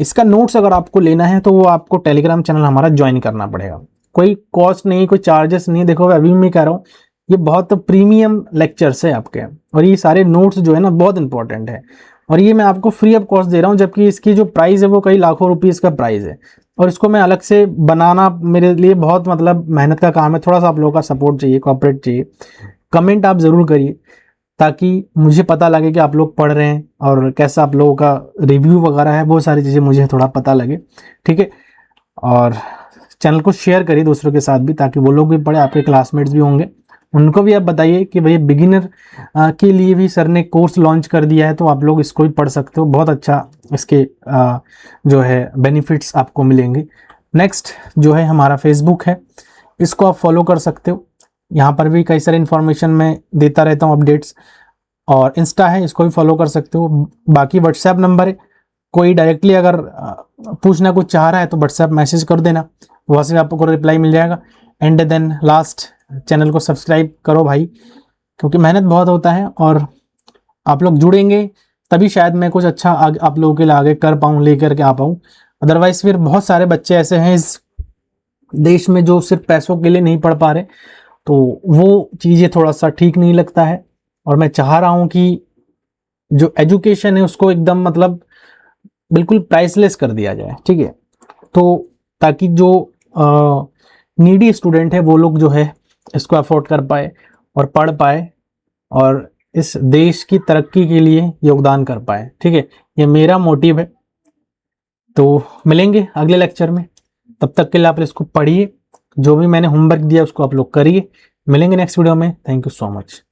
इसका नोट्स अगर आपको लेना है तो वो आपको टेलीग्राम चैनल हमारा ज्वाइन करना पड़ेगा। कोई कॉस्ट नहीं, कोई चार्जेस नहीं। देखो अभी मैं कह रहा हूँ ये बहुत प्रीमियम लेक्चर्स है आपके, और ये सारे नोट्स जो है ना बहुत इंपॉर्टेंट है, और ये मैं आपको फ्री ऑफ कॉस्ट दे रहा हूँ, जबकि इसकी जो प्राइस है वो कई लाखों रुपीज़ का प्राइस है, और इसको मैं अलग से बनाना मेरे लिए बहुत मतलब मेहनत का काम है। थोड़ा सा आप लोगों का सपोर्ट चाहिए, कोऑपरेट चाहिए। कमेंट आप ज़रूर करिए ताकि मुझे पता लगे कि आप लोग पढ़ रहे हैं और कैसा आप लोगों का रिव्यू वगैरह है, वो सारी चीज़ें मुझे थोड़ा पता लगे। ठीक है, और चैनल को शेयर करिए दूसरों के साथ भी, ताकि वो लोग भी पढ़े, आपके क्लासमेट्स भी होंगे उनको भी आप बताइए कि भाई बिगिनर के लिए भी सर ने कोर्स लॉन्च कर दिया है, तो आप लोग इसको भी पढ़ सकते हो, बहुत अच्छा इसके जो है बेनिफिट्स आपको मिलेंगे। नेक्स्ट जो है हमारा फेसबुक है, इसको आप फॉलो कर सकते हो, यहाँ पर भी कई सारे इन्फॉर्मेशन मैं देता रहता हूँ अपडेट्स। और इंस्टा है, इसको भी फॉलो कर सकते हो। बाकी व्हाट्सएप नंबर है, कोई डायरेक्टली अगर पूछना कुछ चाह रहा है तो व्हाट्सएप मैसेज कर देना, वहाँ से आपको रिप्लाई मिल जाएगा। एंड देन लास्ट, चैनल को सब्सक्राइब करो भाई, क्योंकि मेहनत बहुत होता है और आप लोग जुड़ेंगे तभी शायद मैं कुछ अच्छा आप लोगों के लिए आगे कर पाऊँ, लेकर के आ पाऊँ। अदरवाइज फिर बहुत सारे बच्चे ऐसे हैं इस देश में जो सिर्फ पैसों के लिए नहीं पढ़ पा रहे, तो वो चीज़ें थोड़ा सा ठीक नहीं लगता है। और मैं चाह रहा हूँ कि जो एजुकेशन है उसको एकदम मतलब बिल्कुल प्राइसलेस कर दिया जाए। ठीक है, तो ताकि जो नीडी स्टूडेंट है वो लोग जो है इसको अफोर्ड कर पाए और पढ़ पाए और इस देश की तरक्की के लिए योगदान कर पाए। ठीक है, ये मेरा मोटिव है। तो मिलेंगे अगले लेक्चर में, तब तक के लिए आप इसको पढ़िए, जो भी मैंने होमवर्क दिया उसको आप लोग करिए। मिलेंगे नेक्स्ट वीडियो में। Thank you so much.